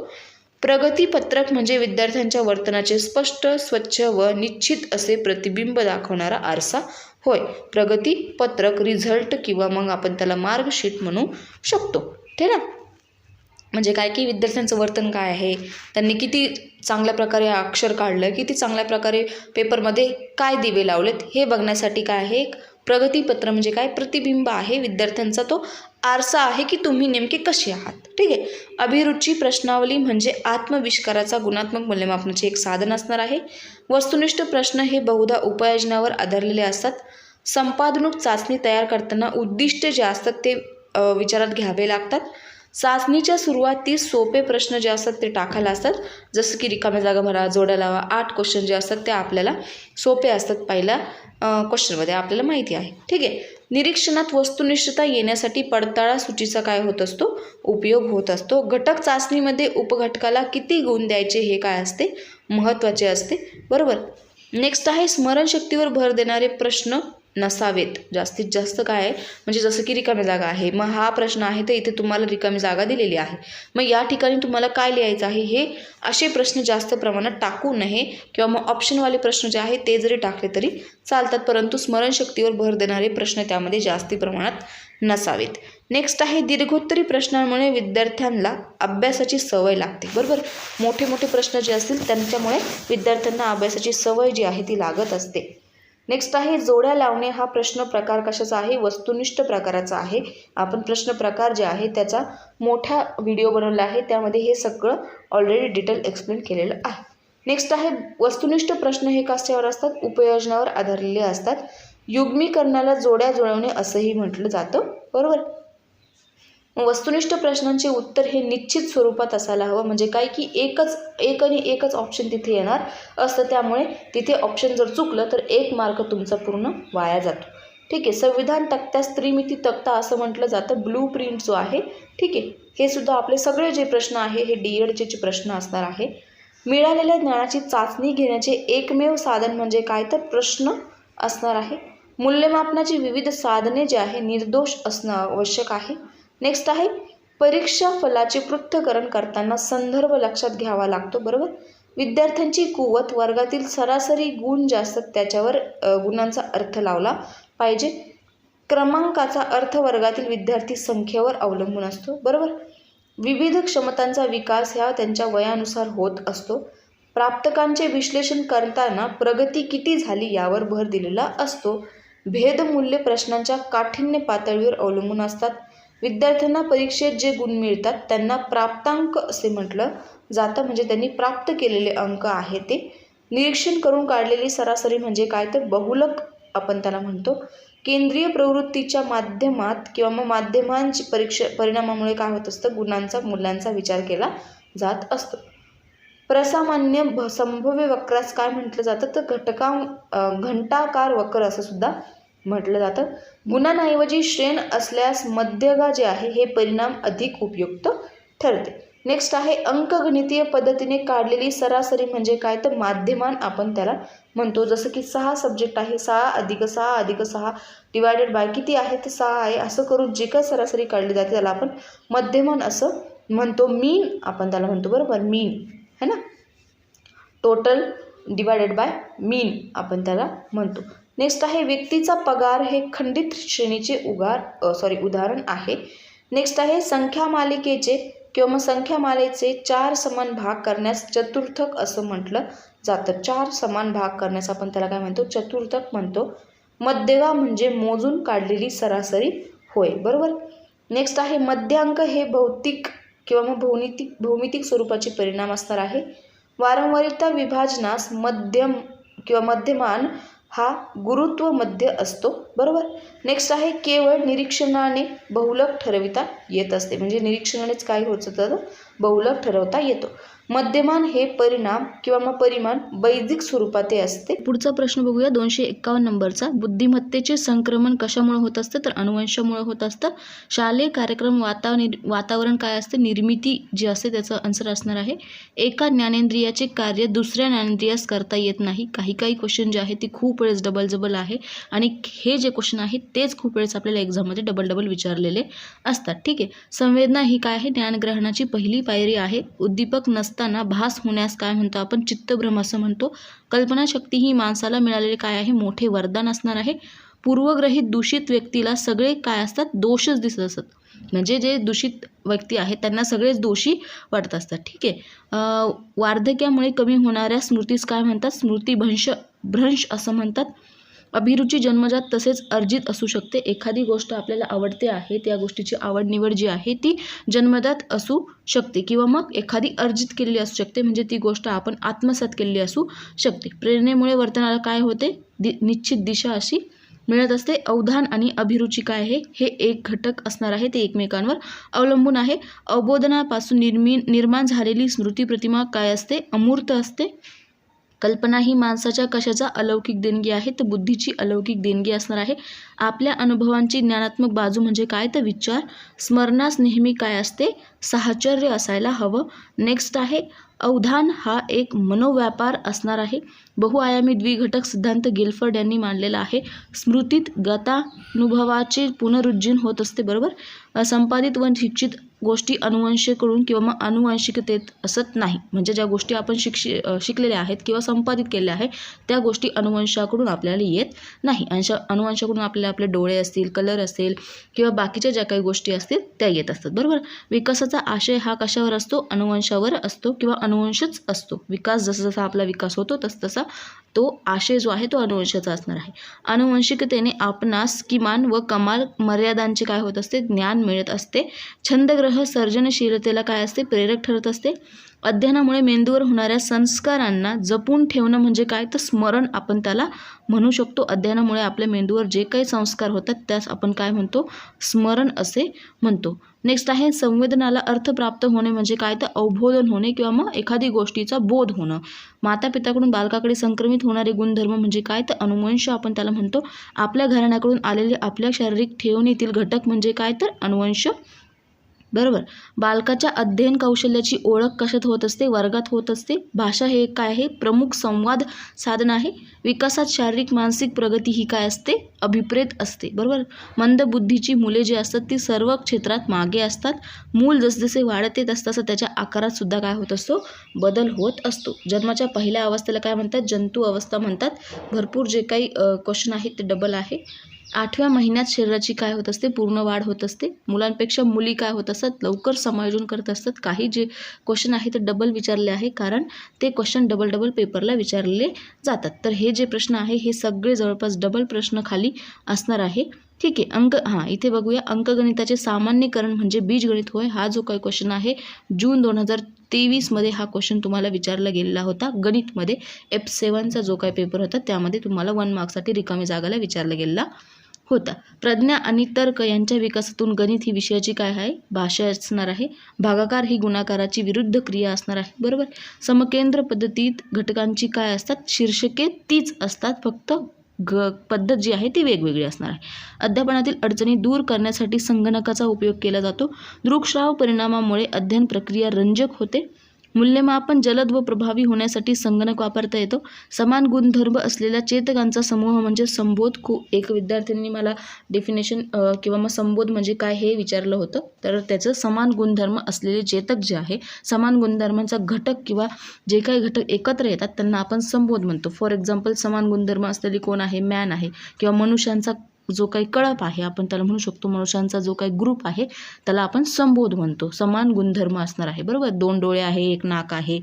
प्रगतीपत्रक म्हणजे विद्यार्थ्यांच्या वर्तनाचे स्पष्ट, स्वच्छ व निश्चित असे प्रतिबिंब दाखवणारा आरसा होय. प्रगतीपत्रक रिझल्ट किंवा मग आपण त्याला मार्कशीट म्हणू शकतो. ठीक आहे. म्हणजे काय की विद्यार्थ्यांचं वर्तन काय आहे, त्यांनी किती चांगल्या प्रकारे अक्षर काढलं, किती चांगल्या प्रकारे पेपरमध्ये काय दिवे लावलेत हे बघण्यासाठी काय आहे, एक प्रगतीपत्र म्हणजे काय, प्रतिबिंब आहे, विद्यार्थ्यांचा तो आरसा आहे की तुम्ही नेमके कसे आहात. ठीक आहे. अभिरुची प्रश्नावली म्हणजे आत्मविष्काराचा गुणात्मक मूल्यमापनाचे एक साधन असणार आहे. वस्तुनिष्ठ प्रश्न हे बहुधा उपाययोजनावर आधारलेले असतात. संपादनूक चाचणी तयार करताना उद्दिष्ट जे असतात ते विचारात घ्यावे लागतात. चाचणीच्या सुरुवातीस सोपे प्रश्न जे असतात ते टाकायला असतात, जसं की रिकाम्या जागा भरा, जोड्या लावा. 8 क्वेश्चन जे असतात ते आपल्याला सोपे असतात पहिल्या क्वेश्चनमध्ये, आपल्याला माहिती आहे. ठीक आहे. निरीक्षणात वस्तुनिष्ठता येण्यासाठी पडताळा सूचीचा काय होत असतो, उपयोग होत असतो. घटक चाचणीमध्ये उपघटकाला किती गुण द्यायचे हे काय असते, महत्त्वाचे असते. बरोबर. नेक्स्ट आहे स्मरणशक्तीवर भर देणारे प्रश्न नसावेत. जास्तीत जास्त काय आहे, म्हणजे जसं की रिकामी जागा आहे, मग हा प्रश्न आहे तर इथे तुम्हाला रिकामी जागा दिलेली आहे, मग या ठिकाणी तुम्हाला काय लिहायचं आहे, हे असे प्रश्न जास्त प्रमाणात टाकू नये. किंवा मग ऑप्शनवाले प्रश्न जे आहे ते जरी टाकले तरी चालतात, परंतु स्मरणशक्तीवर भर देणारे प्रश्न त्यामध्ये जास्ती प्रमाणात नसावेत. नेक्स्ट आहे दीर्घोत्तरी प्रश्नांमुळे विद्यार्थ्यांना अभ्यासाची सवय लागते. बरोबर. मोठे मोठे प्रश्न जे असतील त्यांच्यामुळे विद्यार्थ्यांना अभ्यासाची सवय जी आहे ती लागत असते. नेक्स्ट आहे जोड्या लावणे. हा प्रश्न प्रकार कशाचा आहे, वस्तुनिष्ठ प्रकाराचा आहे. आपण प्रश्न प्रकार जे आहे त्याचा मोठा व्हिडिओ बनवला आहे, त्यामध्ये हे सगळं ऑलरेडी डिटेल एक्सप्लेन केलेलं आहे. नेक्स्ट आहे वस्तुनिष्ठ प्रश्न हे कशावर असतात, उपयोजनावर आधारलेले असतात. युग्मीकरणाला जोड्या जुळवणे असंही म्हटलं जातं. बरोबर. वस्तुनिष्ठ प्रश्नांचे उत्तर हे निश्चित स्वरूपात असायला हवं. म्हणजे काय की एक आणि एकच ऑप्शन तिथे येणार असतं, त्यामुळे तिथे ऑप्शन जर चुकलं तर 1 मार्क तुमचा पूर्ण वाया जातो. ठीक आहे. संविधान तक्त्यास त्रिमिती तक्ता असं म्हटलं जातं. ब्लू प्रिंट जो आहे, ठीक आहे, हे सुद्धा आपले सगळे जे प्रश्न आहे हे DEDचे प्रश्न असणार आहे. मिळालेल्या ज्ञानाची चाचणी घेण्याचे एकमेव साधन म्हणजे काय तर प्रश्न असणार आहे. मूल्यमापनाची विविध साधने जे आहे निर्दोष असणं आवश्यक आहे. नेक्स्ट आहे परीक्षा फलाचे पृथक्करण करताना संदर्भ लक्षात घ्यावा लागतो. बरोबर. विद्यार्थ्यांची कुवत, वर्गातील सरासरी गुण जे असतात त्याच्यावर गुणांचा अर्थ लावला पाहिजे. क्रमांकाचा अर्थ वर्गातील विद्यार्थी संख्येवर अवलंबून असतो. बरोबर. विविध क्षमतांचा विकास ह्या त्यांच्या वयानुसार होत असतो. प्राप्तकांचे विश्लेषण करताना प्रगती किती झाली यावर भर दिलेला असतो. भेदमूल्य प्रश्नांच्या काठिण्य पातळीवर अवलंबून असतात. विद्यार्थ्यांना परीक्षेत जे गुण मिळतात त्यांना प्राप्तांक असे म्हटलं जातं, म्हणजे त्यांनी प्राप्त केलेले अंक आहे ते. निरीक्षण करून काढलेली सरासरी म्हणजे काय तर बहुलक आपण त्याला म्हणतो. केंद्रीय प्रवृत्तीच्या माध्यमात किंवा मग माध्यमांची परिणामामुळे काय होत असतं, गुणांचा मूल्यांचा विचार केला जात असतो. प्रसामान्य संभाव्य वक्रास काय म्हटलं जातं तर घंटाकार वक्र असं सुद्धा म्हटलं जातं. गुणांऐवजी श्रेण असल्यास मध्यगा जे आहे हे परिणाम अधिक उपयुक्त ठरते. नेक्स्ट आहे अंकगणितीय पद्धतीने काढलेली सरासरी म्हणजे काय तर माध्यमान आपण त्याला म्हणतो. जसं की 6 सब्जेक्ट आहे, 6+6+6 डिवायडेड बाय किती आहे तर 6 आहे, असं करून जे काय सरासरी काढली जाते त्याला आपण मध्यमान असं म्हणतो. मीन आपण त्याला म्हणतो. बरोबर. मीन है ना, टोटल डिवायडेड बाय मीन आपण त्याला म्हणतो. नेक्स्ट आहे व्यक्तीचा पगार हे खंडित श्रेणीचे उदाहरण आहे. नेक्स्ट आहे संख्यामालिकेचे किंवा मग संख्यामालेचे 4 समान भाग करण्यास चतुर्थक असं म्हटलं जातं. 4 समान भाग करण्यास आपण त्याला काय म्हणतो, चतुर्थक म्हणतो. मध्यगा म्हणजे मोजून काढलेली सरासरी होय. बरोबर. नेक्स्ट आहे मध्यांक हे भौतिक किंवा मग भौमितिक स्वरूपाचे परिणाम असणार आहे. वारंवारिता विभाजनास मध्यम किंवा मध्यमान हा गुरुत्व मध्य असतो. बरोबर. नेक्स्ट आहे केवळ निरीक्षणाने बहुलक ठरविता येत असते, म्हणजे निरीक्षणानेच काय होतं तर बहुलक ठरवता येतो. मध्यमान हे परिणाम किंवा मग परिमाण बैजिक स्वरूपाचे असते. पुढचा प्रश्न बघूया 251 नंबरचा. बुद्धिमत्तेचे संक्रमण कशामुळे होत असतं तर अनुवंशामुळे होत असतं. शालेय कार्यक्रम वातावरण काय असते, निर्मिती जी असते त्याचं आन्सर असणार आहे. एका ज्ञानेंद्रियाचे कार्य दुसऱ्या ज्ञानेंद्रियास करता येत नाही. काही क्वेश्चन जे आहे ते खूप वेळेस डबल आहे आणि हे जे क्वेश्चन आहेत तेच खूप वेळेस आपल्याला एक्झाममध्ये डबल विचारलेले असतात. ठीक आहे. संवेदना ही काय आहे, ज्ञानग्रहणाची पहिली पायरी आहे. उद्दीपक नसताना भास होण्यास काय म्हणतो आपण, चित्तभ्रम असं म्हणतो. कल्पनाशक्ती ही माणसाला मिळालेले काय आहे, मोठे वरदान असणार आहे. पूर्वग्रहित दूषित व्यक्तीला सगळे काय असतात, दोषच दिसत असतात. म्हणजे जे दूषित व्यक्ती आहेत त्यांना सगळेच दोषी वाटत असतात. ठीक आहे. वार्धक्यामुळे कमी होणाऱ्या स्मृतीस काय म्हणतात, स्मृतिभ्रंश असं म्हणतात. अभिरुची जन्मजात तसेच अर्जित असू शकते. एखादी गोष्ट आपल्याला आवडते आहे, त्या गोष्टीची आवड निवड जी आहे ती जन्मजात असू शकते किंवा मग एखादी अर्जित केलेली असू शकते, म्हणजे ती गोष्ट आपण आत्मसात केलेली असू शकते. प्रेरणेमुळे वर्तनाला काय होते, निश्चित दिशा अशी मिळत असते. अवधान आणि अभिरुची काय आहे, हे एक घटक असणार आहे, ते एकमेकांवर अवलंबून आहे. अवबोधनापासून निर्माण झालेली स्मृती प्रतिमा काय असते, अमूर्त असते. कल्पना ही माणसाच्या कशाचा अलौकिक देणगी आहे, तर बुद्धीची अलौकिक देणगी असणार आहे. आपल्या अनुभवांची ज्ञानात्मक बाजू म्हणजे काय, तर विचार. स्मरणास नेहमी काय असते, साहचर्य असायला हवं. नेक्स्ट आहे अवधान हा एक मनोव्यापार असणार आहे. बहुआयामी द्विघटक सिद्धांत गिलफर्ड यांनी मांडलेला आहे. स्मृतीत गतानुभवाचे पुनरुज्जीवन होत असते. बरोबर. संपादित व शिक्षित गोष्टी अनुवंशिकडून किंवा मग अनुवंशिकतेत असत नाही, म्हणजे ज्या गोष्टी आपण शिकलेल्या आहेत किंवा संपादित केलेल्या आहेत त्या गोष्टी अनुवंशाकडून आपल्याला येत नाही. अनुवंशाकडून आपल्याला आपले डोळे असतील, कलर असेल किंवा बाकीच्या ज्या काही गोष्टी असतील त्या येत असतात. बरोबर. विकासाचा आशय हा कशावर असतो, अनुवंशावर असतो किंवा अनुवंशच असतो. विकास जसा आपला विकास होतो तसा तो आशय जो आहे तो अनुवंशाचा असणार आहे. अनुवंशिकतेने आपणास किमान व कमाल मर्यादांचे काय होत असते, ज्ञान मिळत असते. छंदग्रह सर्जनशीलतेला काय असते, प्रेरक ठरत असते. अध्ययनामुळे मेंदूवर होणाऱ्या संस्कारांना जपून ठेवणं म्हणजे काय, तर स्मरण आपण त्याला म्हणू शकतो. अध्ययनामुळे आपल्या मेंदूवर जे काही संस्कार होतात त्यास आपण काय म्हणतो, स्मरण असे म्हणतो. नेक्स्ट आहे संवेदनाला अर्थ प्राप्त होणे म्हणजे काय, तर अवबोधन होणे किंवा मग एखादी गोष्टीचा बोध होणं. माता पित्याकडून बालकाकडे संक्रमित होणारे गुणधर्म म्हणजे काय, तर अनुवंश आपण त्याला म्हणतो. आपल्या घराण्याकडून आलेले आपल्या शारीरिक ठेवणीतील घटक म्हणजे काय, तर अनुवंश. बरोबर. बालकाच्या अध्ययन कौशल्याची ओळख कशात होत असते, वर्गात होत असते. भाषा हे काय आहे, प्रमुख संवाद साधन आहे. विकासात शारीरिक मानसिक प्रगती ही काय असते, अभिप्रेत असते. बरोबर. मंद बुद्धीची मुले जी असतात ती सर्व क्षेत्रात मागे असतात. मूल जसजसे वाढत येत असतं त्याच्या आकारात सुद्धा काय होत असतो, बदल होत असतो. जन्माच्या पहिल्या अवस्थेला काय म्हणतात, जंतू अवस्था म्हणतात. भरपूर जे काही क्वेश्चन आहेत ते डबल आहे. 8व्या महिन्यात शरीराची काय होत असते, पूर्ण वाढ होत असते. मुलांपेक्षा मुली काय होत असतात, लवकर समायोजन करत असतात. काही जे क्वेश्चन आहे ते डबल विचारले आहे कारण ते क्वेश्चन डबल पेपरला विचारले जातात. तर हे जे प्रश्न आहे हे सगळे जवळपास डबल प्रश्न खाली असणार आहे. ठीक आहे. इथे बघूया अंकगणिताचे सामान्यीकरण म्हणजे बीजगणित होय. हा जो काही क्वेश्चन आहे जून 2023 हा क्वेश्चन तुम्हाला विचारला गेलेला होता. गणितमध्ये F7चा जो काही पेपर होता त्यामध्ये तुम्हाला 1 मार्क्ससाठी रिकामी जागाला विचारला गेलेला होता. प्रज्ञा आणि तर्क यांच्या विकासातून गणित ही विषयाची काय आहे, भाषा असणार आहे. भागाकार ही गुणाकाराची विरुद्ध क्रिया असणार आहे. बरोबर. समकेंद्र पद्धतीत घटकांची काय असतात, शीर्षके तीच असतात, फक्त पद्धत जी आहे ती वेगवेगळी असणार आहे. अध्यापनातील अडचणी दूर करण्यासाठी संगणकाचा उपयोग केला जातो. दृकश्राव्य परिणामामुळे अध्ययन प्रक्रिया रंजक होते. मूल्यमापन जलद व प्रभावी होण्यासाठी संगणक वापरता येतो. समान गुणधर्म असलेल्या चेतकांचा समूह म्हणजे संबोध. एक विद्यार्थ्यांनी मला डेफिनेशन किंवा मग संबोध म्हणजे काय हे विचारलं होतं, तर त्याचं समान गुणधर्म असलेले चेतक जे आहे, समान गुणधर्मांचा घटक किंवा जे काही घटक एकत्र येतात त्यांना आपण संबोध म्हणतो. फॉर एक्झाम्पल समान गुणधर्म असलेली कोण आहे, मॅन आहे. किंवा मनुष्यांचा जो काही कळप आहे आपण त्याला म्हणू शकतो, मनुष्यांचा जो काही ग्रुप आहे त्याला आपण संबोध म्हणतो. समान गुणधर्म असणार आहे. बरोबर. 2 डोळे आहे, 1 नाक आहे,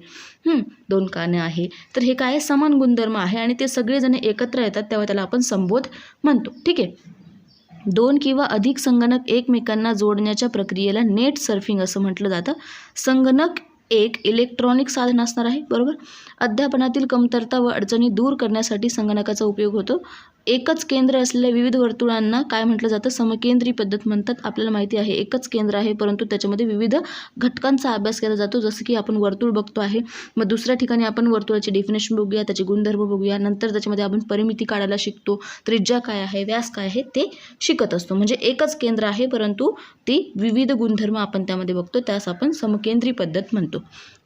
2 काने आहे, तर हे काय समान गुणधर्म आहे आणि ते सगळेजण एकत्र येतात तेव्हा त्याला आपण संबोध म्हणतो. ठीक आहे. 2 किंवा अधिक संगणक एकमेकांना जोडण्याच्या प्रक्रियेला नेट सर्फिंग असं म्हटलं जातं. संगणक एक इलेक्ट्रॉनिक साधन असणार आहे, बरोबर. अध्यापनातील कमतरता व अडचणी दूर करण्यासाठी संगणकाचा उपयोग होतो. एकच केंद्र असलेल्या विविध वर्तुळांना काय म्हटलं जातं? समकेंद्री पद्धत म्हणतात. आपल्याला माहिती आहे एकच केंद्र आहे, परंतु त्याच्यामध्ये विविध घटकांचा अभ्यास केला जातो. जसं की आपण वर्तुळ बघतो आहे, मग दुसऱ्या ठिकाणी आपण वर्तुळाचे डेफिनेशन बघूया, त्याचे गुणधर्म बघूया, नंतर त्याच्यामध्ये आपण परिमिती काढायला शिकतो, त्रिज्या काय आहे, व्यास काय आहे ते शिकत असतो. म्हणजे एकच केंद्र आहे, परंतु ती विविध गुणधर्म आपण त्यामध्ये बघतो, त्यास आपण समकेंद्री पद्धत म्हणतो.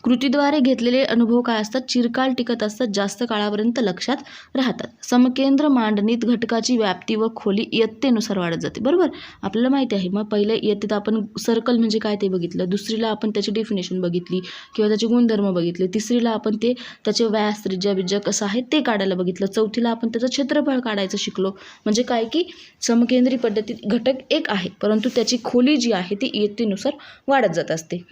कृतीद्वारे घेतलेले अनुभव काय असतात? चिरकाल टिकत असतात, जास्त काळापर्यंत लक्षात राहतात. समकेंद्र मांडणीत घटकाची व्याप्ती व खोली इयत्तेनुसार वाढत जाते, बरोबर. आपल्याला माहिती आहे. मग पहिल्या इयत्तेत आपण सर्कल म्हणजे काय ते बघितलं, दुसरीला आपण त्याची डेफिनेशन बघितली किंवा त्याचे गुणधर्म बघितले, तिसरीला आपण त्याचे व्यास, त्रिज्या, बिज्या कसं आहे ते काढायला बघितलं, चौथीला आपण त्याचं क्षेत्रफळ काढायचं शिकलो. म्हणजे काय की समकेंद्री पद्धतीत घटक एक आहे, परंतु त्याची खोली जी आहे ती इयत्तेनुसार वाढत जात असते.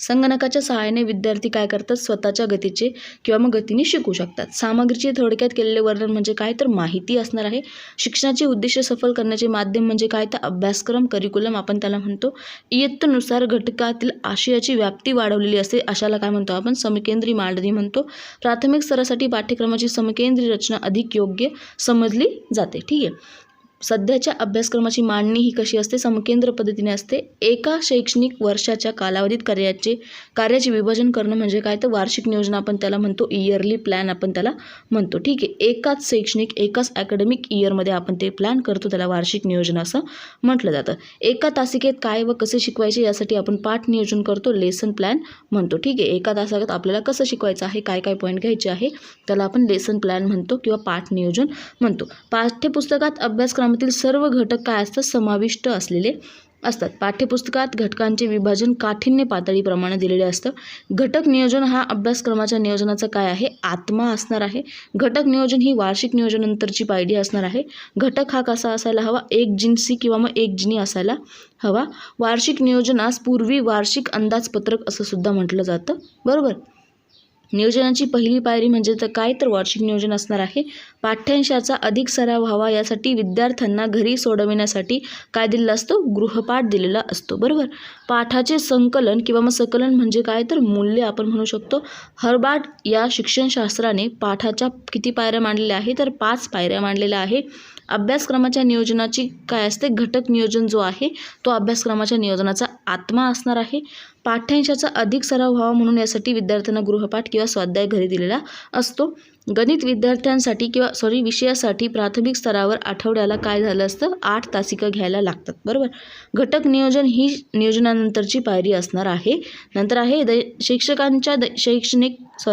संगणकाच्या सहाय्याने विद्यार्थी काय करतात? स्वतःच्या गतीचे किंवा मग गतीने शिकू शकतात. सामग्रीचे थोडक्यात केलेले वर्णन म्हणजे काय? तर माहिती असणार आहे. शिक्षणाची उद्दिष्ट सफल करण्याचे माध्यम म्हणजे काय? तर अभ्यासक्रम, करिक्युलम आपण त्याला म्हणतो. इयत्तेनुसार घटकातील आशयाची व्याप्ती वाढवलेली असते, अशाला काय म्हणतो आपण? समकेंद्री मांडणी म्हणतो. प्राथमिक स्तरासाठी पाठ्यक्रमाची समकेंद्री रचना अधिक योग्य समजली जाते. ठीक आहे. सध्याच्या अभ्यासक्रमाची मांडणी ही कशी असते? समकेंद्र पद्धतीने असते. एका शैक्षणिक वर्षाच्या कालावधीत कार्याचे विभाजन करणं म्हणजे काय? तर वार्षिक नियोजन आपण त्याला म्हणतो, इयरली प्लॅन आपण त्याला म्हणतो. ठीक आहे. एकाच अकॅडमिक इयरमध्ये आपण ते प्लॅन करतो, त्याला वार्षिक नियोजन असं म्हटलं जातं. एका तासिकेत काय व कसे शिकवायचे यासाठी आपण पाठ नियोजन करतो, लेसन प्लॅन म्हणतो. ठीक आहे. एका तासात आपल्याला कसं शिकवायचं आहे, काय काय पॉईंट घ्यायचे आहे, त्याला आपण लेसन प्लॅन म्हणतो किंवा पाठ नियोजन म्हणतो. पाठ्यपुस्तकात अभ्यासक्रमातील सर्व घटक काय असतात? समाविष्ट असलेले असतात. पाठ्यपुस्तकात घटकांचे विभाजन काठिण्य पातळीप्रमाणे दिलेले असतं. घटक नियोजन हा अभ्यासक्रमाच्या नियोजनाचा काय आहे? आत्मा असणार आहे. घटक नियोजन ही वार्षिक नियोजनानंतरची पायरी असणार आहे. घटक हा कसा असायला हवा? एकजिन्सी किंवा मग एकजिनी असायला हवा. वार्षिक नियोजनास पूर्वी वार्षिक अंदाजपत्रक असं सुद्धा म्हटलं जातं, बरोबर. नियोजनाची पहिली पायरी म्हणजे तर काय? तर वार्षिक नियोजन असणार आहे. पाठ्यांशाचा अधिक सराव व्हावा यासाठी विद्यार्थ्यांना घरी सोडविण्यासाठी काय दिलेला असतो? गृहपाठ दिलेला असतो, बरोबर. पाठाचे संकलन किंवा मग सकलन म्हणजे काय? तर मूल्य आपण म्हणू शकतो. हर्बार्ट या शिक्षणशास्त्राने पाठाच्या किती पायऱ्या मांडलेल्या आहे? तर 5 पायऱ्या मांडलेल्या आहे. अभ्यासक्रमाच्या नियोजनाची काय असते? घटक नियोजन जो आहे तो अभ्यासक्रमाच्या नियोजनाचा आत्मा असणार आहे. पाठ्यांशाचा अधिक सराव व्हावा म्हणून यासाठी विद्यार्थ्यांना गृहपाठ किंवा स्वाध्याय घरी दिलेला असतो. गणित विषयासाठी प्राथमिक स्तरावर आठवड्याला काय झालं असतं? 8 तासिका घ्यायला लागतात, बरोबर. घटक नियोजन ही नियोजनानंतरची पायरी असणार आहे. नंतर आहे शिक्षकांच्या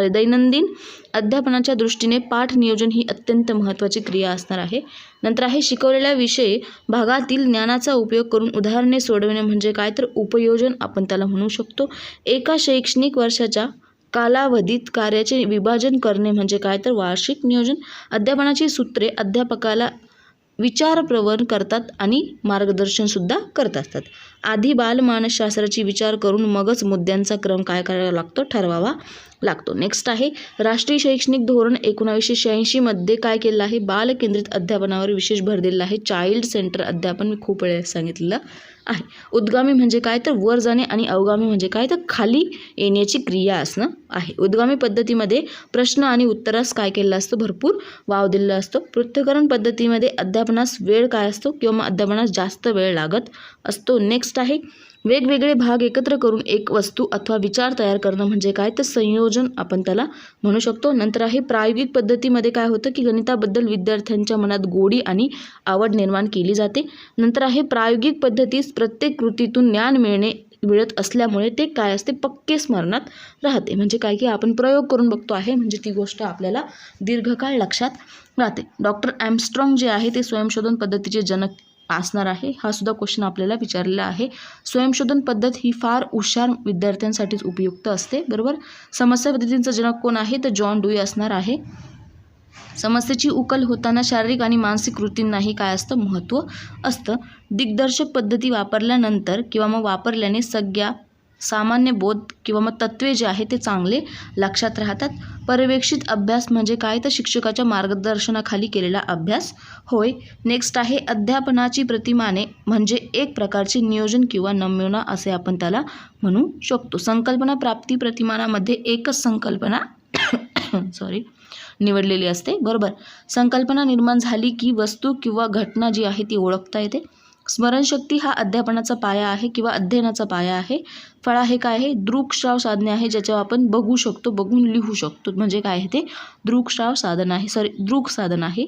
दैनंदिन अध्यापनाच्या दृष्टीने पाठ नियोजन ही अत्यंत महत्त्वाची क्रिया असणार आहे. नंतर आहे शिकवलेल्या विषय भागातील ज्ञानाचा उपयोग करून उदाहरणे सोडवणे म्हणजे काय? तर उपयोजन आपण त्याला म्हणू शकतो. एका शैक्षणिक वर्षाच्या कालावधीत कार्याचे विभाजन करणे म्हणजे काय? तर वार्षिक नियोजन. अध्यापनाची सूत्रे अध्यापकाला विचारप्रवण करतात आणि मार्गदर्शनसुद्धा करत असतात. आधी बालमानसशास्त्राची विचार करून मगच मुद्द्यांचा क्रम काय करावा लागतो? ठरवावा लागतो. नेक्स्ट आहे राष्ट्रीय शैक्षणिक धोरण 1986 मध्ये काय केलेलं आहे? बालकेंद्रित अध्यापनावर विशेष भर दिलेला आहे. चाइल्ड सेंटर अध्यापन मी खूप वेळेस सांगितलेलं आहे. उद्गामी म्हणजे काय? तर वर जाणे आणि अवगामी म्हणजे काय? तर खाली येण्याची क्रिया असणं आहे. उद्गामी पद्धतीमध्ये प्रश्न आणि उत्तरास काय केलेलं असतं? भरपूर वाव दिलेला असतो. पृथक्करण पद्धतीमध्ये अध्यापनास वेळ काय असतो किंवा मग अध्यापनास जास्त वेळ लागत असतो. नेक्स्ट आहे वेगवेगळे भाग एकत्र करून एक वस्तू अथवा विचार तयार करणं म्हणजे काय? तर संयोजन आपण त्याला म्हणू शकतो. नंतर आहे प्रायोगिक पद्धतीमध्ये काय होतं की गणिताबद्दल विद्यार्थ्यांच्या मनात गोडी आणि आवड निर्माण केली जाते. नंतर आहे प्रायोगिक पद्धतीस प्रत्येक कृतीतून ज्ञान मिळत असल्यामुळे ते काय असते? पक्के स्मरणात राहते. म्हणजे काय की आपण प्रयोग करून बघतो आहे म्हणजे ती गोष्ट आपल्याला दीर्घकाळ लक्षात राहते. डॉक्टर आर्मस्ट्राँग जे आहे ते स्वयंशोधन पद्धतीचे जनक असणार आहे. हा सुद्धा क्वेश्चन आपल्याला विचारलेला आहे. स्वयंशोधन पद्धत ही फार हुशार विद्यार्थ्यांसाठीच उपयुक्त असते, बरोबर. समस्या पद्धतीचा जनक कोण आहे? तर जॉन डुई असणार आहे. समस्येची उकल होताना शारीरिक आणि मानसिक कृतींनाही काय असतं? महत्त्व असतं. दिग्दर्शक पद्धती वापरल्यानंतर किंवा मग वापरल्याने सामान्य बोध किंवा मग तत्त्वे जे आहे ते चांगले लक्षात राहतात. पर्यवेक्षित अभ्यास म्हणजे काय, तर शिक्षकाच्या मार्गदर्शनाखाली केलेला अभ्यास होय. नेक्स्ट आहे अध्यापनाची प्रतिमाने म्हणजे एक प्रकारचे नियोजन किंवा नमुना असे आपण त्याला म्हणू शकतो. संकल्पना प्राप्ती प्रतिमानामध्ये एकच संकल्पना निवडलेली असते. बरोबर. संकल्पना निर्माण झाली की वस्तू किंवा घटना जी आहे ती ओळखता येते. स्मरणशक्ती हा अध्यापनाचा पाया आहे किंवा अध्ययनाचा पाया आहे. फळा हे काय आहे, दृकश्राव साधने आहे ज्याच्यावर आपण बघू शकतो, बघून लिहू शकतो. म्हणजे काय आहे ते दृकश्राव साधन आहे, दृक साधन आहे.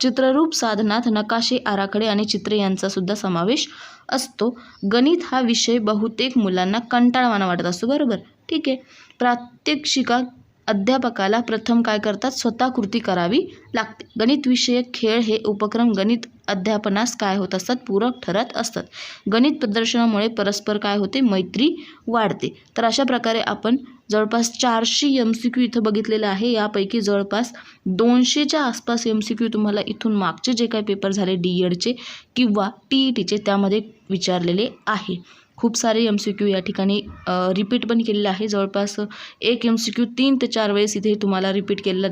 चित्ररूप साधनात नकाशे, आराखडे आणि चित्रे यांचा सुद्धा समावेश असतो. गणित हा विषय बहुतेक मुलांना कंटाळवाणा वाटत असतो. बरोबर. ठीक आहे. प्रात्यक्षिका अध्यापकाला प्रथम काय करतात, स्वतः कृती करावी लागते. गणित विषयक खेळ हे उपक्रम गणित अध्यापनास काय होत असतात, पूरक ठरत असतात. गणित प्रदर्शनामुळे परस्पर काय होते, मैत्री वाढते. तर अशा प्रकारे आपण जवळपास 400 MCQ इथं बघितलेलं आहे. यापैकी जवळपास 200च्या आसपास MCQ तुम्हाला इथून मागचे जे काही पेपर झाले DEDचे किंवा TETचे त्यामध्ये विचारलेले आहे. खूप सारे MCQ या ठिकाणी रिपीट पण केलेले आहे. जवळपास एक MCQ 3 ते 4 वेळेस इथे तुम्हाला रिपीट केलेला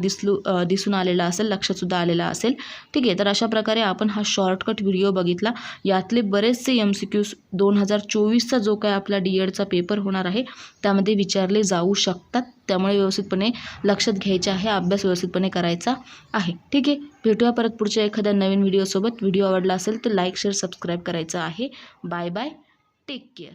दिसून आलेला असेल, लक्षातसुद्धा आलेला असेल. ठीक आहे. तर अशा प्रकारे आपण हा शॉर्टकट व्हिडिओ बघितला. यातले बरेचसे MCQs 2024चा जो काय आपला DEDचा पेपर होणार आहे त्यामध्ये विचारले जाऊ शकतात. त्यामुळे व्यवस्थितपणे लक्षात घ्यायचे आहे, अभ्यास व्यवस्थितपणे करायचा आहे. ठीक आहे. भेटूया परत पुढच्या एखाद्या नवीन व्हिडिओसोबत. व्हिडिओ आवडला असेल तर लाईक, शेअर, सबस्क्राईब करायचं आहे. Bye bye. Take care.